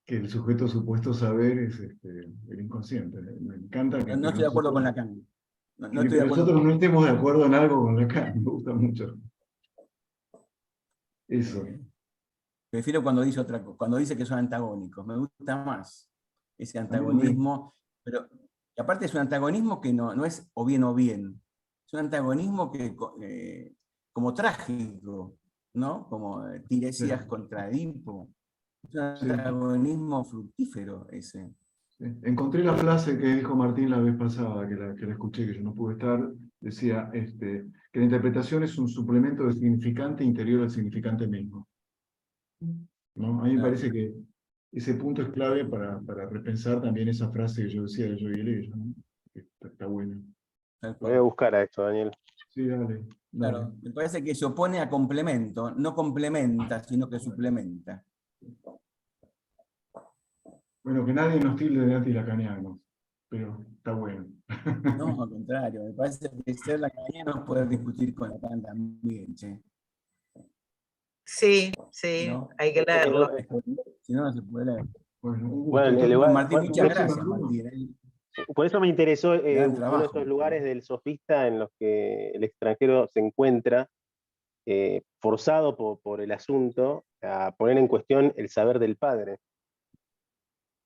Speaker 9: que el sujeto supuesto saber es el inconsciente. Me encanta que
Speaker 3: No estoy de acuerdo con Lacan. No estoy de acuerdo
Speaker 9: nosotros
Speaker 3: con
Speaker 9: no estemos de acuerdo en algo con Lacan, me gusta mucho. Eso.
Speaker 3: Prefiero cuando dice otra cosa, cuando dice que son antagónicos, me gusta más ese
Speaker 9: mí también.
Speaker 3: antagonismo, pero y aparte es un antagonismo que no es o bien, es un antagonismo que como trágico, ¿no? Como Tiresias
Speaker 9: Sí.
Speaker 3: contra Edipo, es un
Speaker 9: Sí.
Speaker 3: antagonismo fructífero ese.
Speaker 9: Sí. Encontré la frase que dijo Martín la vez pasada, que la escuché, que yo no pude estar, decía que la interpretación es un suplemento de significante interior al significante mismo. ¿No? A mí me
Speaker 3: Claro.
Speaker 9: parece que ese punto es clave para repensar también esa frase que yo decía de yo y el ello, ¿no? Que está buena.
Speaker 3: Tal
Speaker 6: Lo
Speaker 3: cual.
Speaker 6: voy a buscar a esto, Daniel.
Speaker 9: Sí, dale.
Speaker 3: Claro, me parece que se opone a complemento, no complementa, sino que suplementa.
Speaker 9: Bueno, que nadie nos tilde de antilacanianos, pero está bueno.
Speaker 3: No, al contrario, me parece que ser lacaniano es poder discutir con Lacan también, che.
Speaker 7: Sí, sí,
Speaker 3: ¿No?
Speaker 7: hay que leerlo.
Speaker 3: Si no, no se puede leer.
Speaker 9: Bueno, un gusto.
Speaker 6: Bueno, el
Speaker 9: Entonces,
Speaker 6: lugar-
Speaker 3: Martín, muchas
Speaker 9: próxima,
Speaker 3: gracias,
Speaker 9: Bruno.
Speaker 3: Martín.
Speaker 6: Por eso me interesó
Speaker 3: Gran
Speaker 6: uno de
Speaker 3: trabajo.
Speaker 6: esos lugares del sofista en los que el extranjero se encuentra forzado por el asunto a poner en cuestión el saber del padre.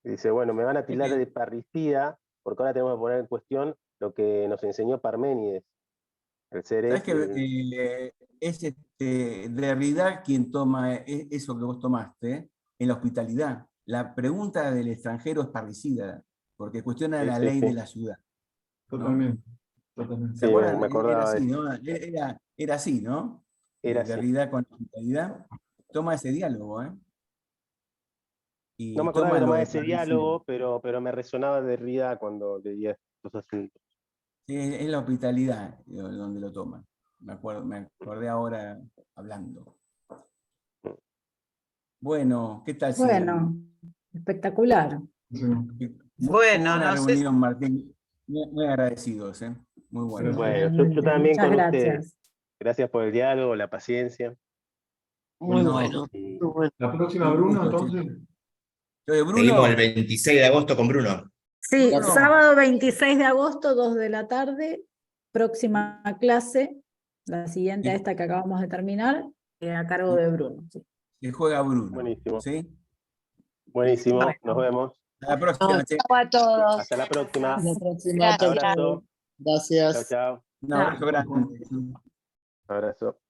Speaker 6: Y dice, bueno, me van a tildar de parricida porque ahora tenemos que poner en cuestión lo que nos enseñó Parménides. El ser
Speaker 3: ¿Sabes
Speaker 6: es...
Speaker 3: que es Derrida quien toma eso que vos tomaste en la hospitalidad? La pregunta del extranjero es parricida, porque cuestiona
Speaker 6: Sí,
Speaker 3: la
Speaker 6: sí,
Speaker 3: ley
Speaker 6: sí.
Speaker 3: de la ciudad. ¿no?
Speaker 9: Totalmente. Totalmente.
Speaker 3: ¿Se
Speaker 6: Sí,
Speaker 3: acuerdan?
Speaker 6: me acordaba
Speaker 3: Era
Speaker 6: de
Speaker 3: así,
Speaker 6: eso.
Speaker 3: ¿no? Era así, ¿no?
Speaker 6: Era así.
Speaker 3: Derrida con la hospitalidad. Toma ese diálogo, ¿eh? Y
Speaker 6: No me acordaba
Speaker 3: toma
Speaker 6: que
Speaker 3: lo
Speaker 6: tomaba
Speaker 3: de
Speaker 6: ese
Speaker 3: parricida.
Speaker 6: diálogo, pero me resonaba Derrida cuando leía estos asuntos.
Speaker 3: Sí, es la hospitalidad donde lo toma. Me acordé ahora hablando. Bueno, ¿qué tal?
Speaker 1: Bueno, espectacular.
Speaker 9: Sí.
Speaker 3: Muy
Speaker 7: Bueno,
Speaker 3: buena
Speaker 7: no sé.
Speaker 3: reunión, Martín. Muy agradecidos, ¿eh? Muy bueno.
Speaker 9: Gracias.
Speaker 6: Bueno, yo también
Speaker 1: Muchas
Speaker 6: con
Speaker 1: gracias.
Speaker 6: ustedes. Gracias por el diálogo, la paciencia.
Speaker 4: Muy
Speaker 3: No,
Speaker 4: bueno.
Speaker 6: Y
Speaker 4: Muy bueno.
Speaker 9: La próxima,
Speaker 3: un
Speaker 9: Bruno,
Speaker 3: gusto, che.
Speaker 9: entonces.
Speaker 2: Seguimos el
Speaker 3: Bruno,
Speaker 2: 26 de agosto con Bruno.
Speaker 1: Sí,
Speaker 3: Bruno.
Speaker 1: sábado 26 de agosto, 2 de la tarde, próxima clase, la siguiente a esta que acabamos de terminar, a cargo de Bruno. Sí.
Speaker 3: que juega Bruno.
Speaker 6: buenísimo.
Speaker 3: ¿Sí?
Speaker 6: Buenísimo, nos vemos.
Speaker 3: Hasta la próxima, che.
Speaker 4: Chau a todos.
Speaker 6: Hasta la próxima.
Speaker 1: Hasta la próxima.
Speaker 6: Un abrazo. Chao,
Speaker 5: Gracias.
Speaker 6: chao.
Speaker 3: Un abrazo grande.
Speaker 6: Abrazo.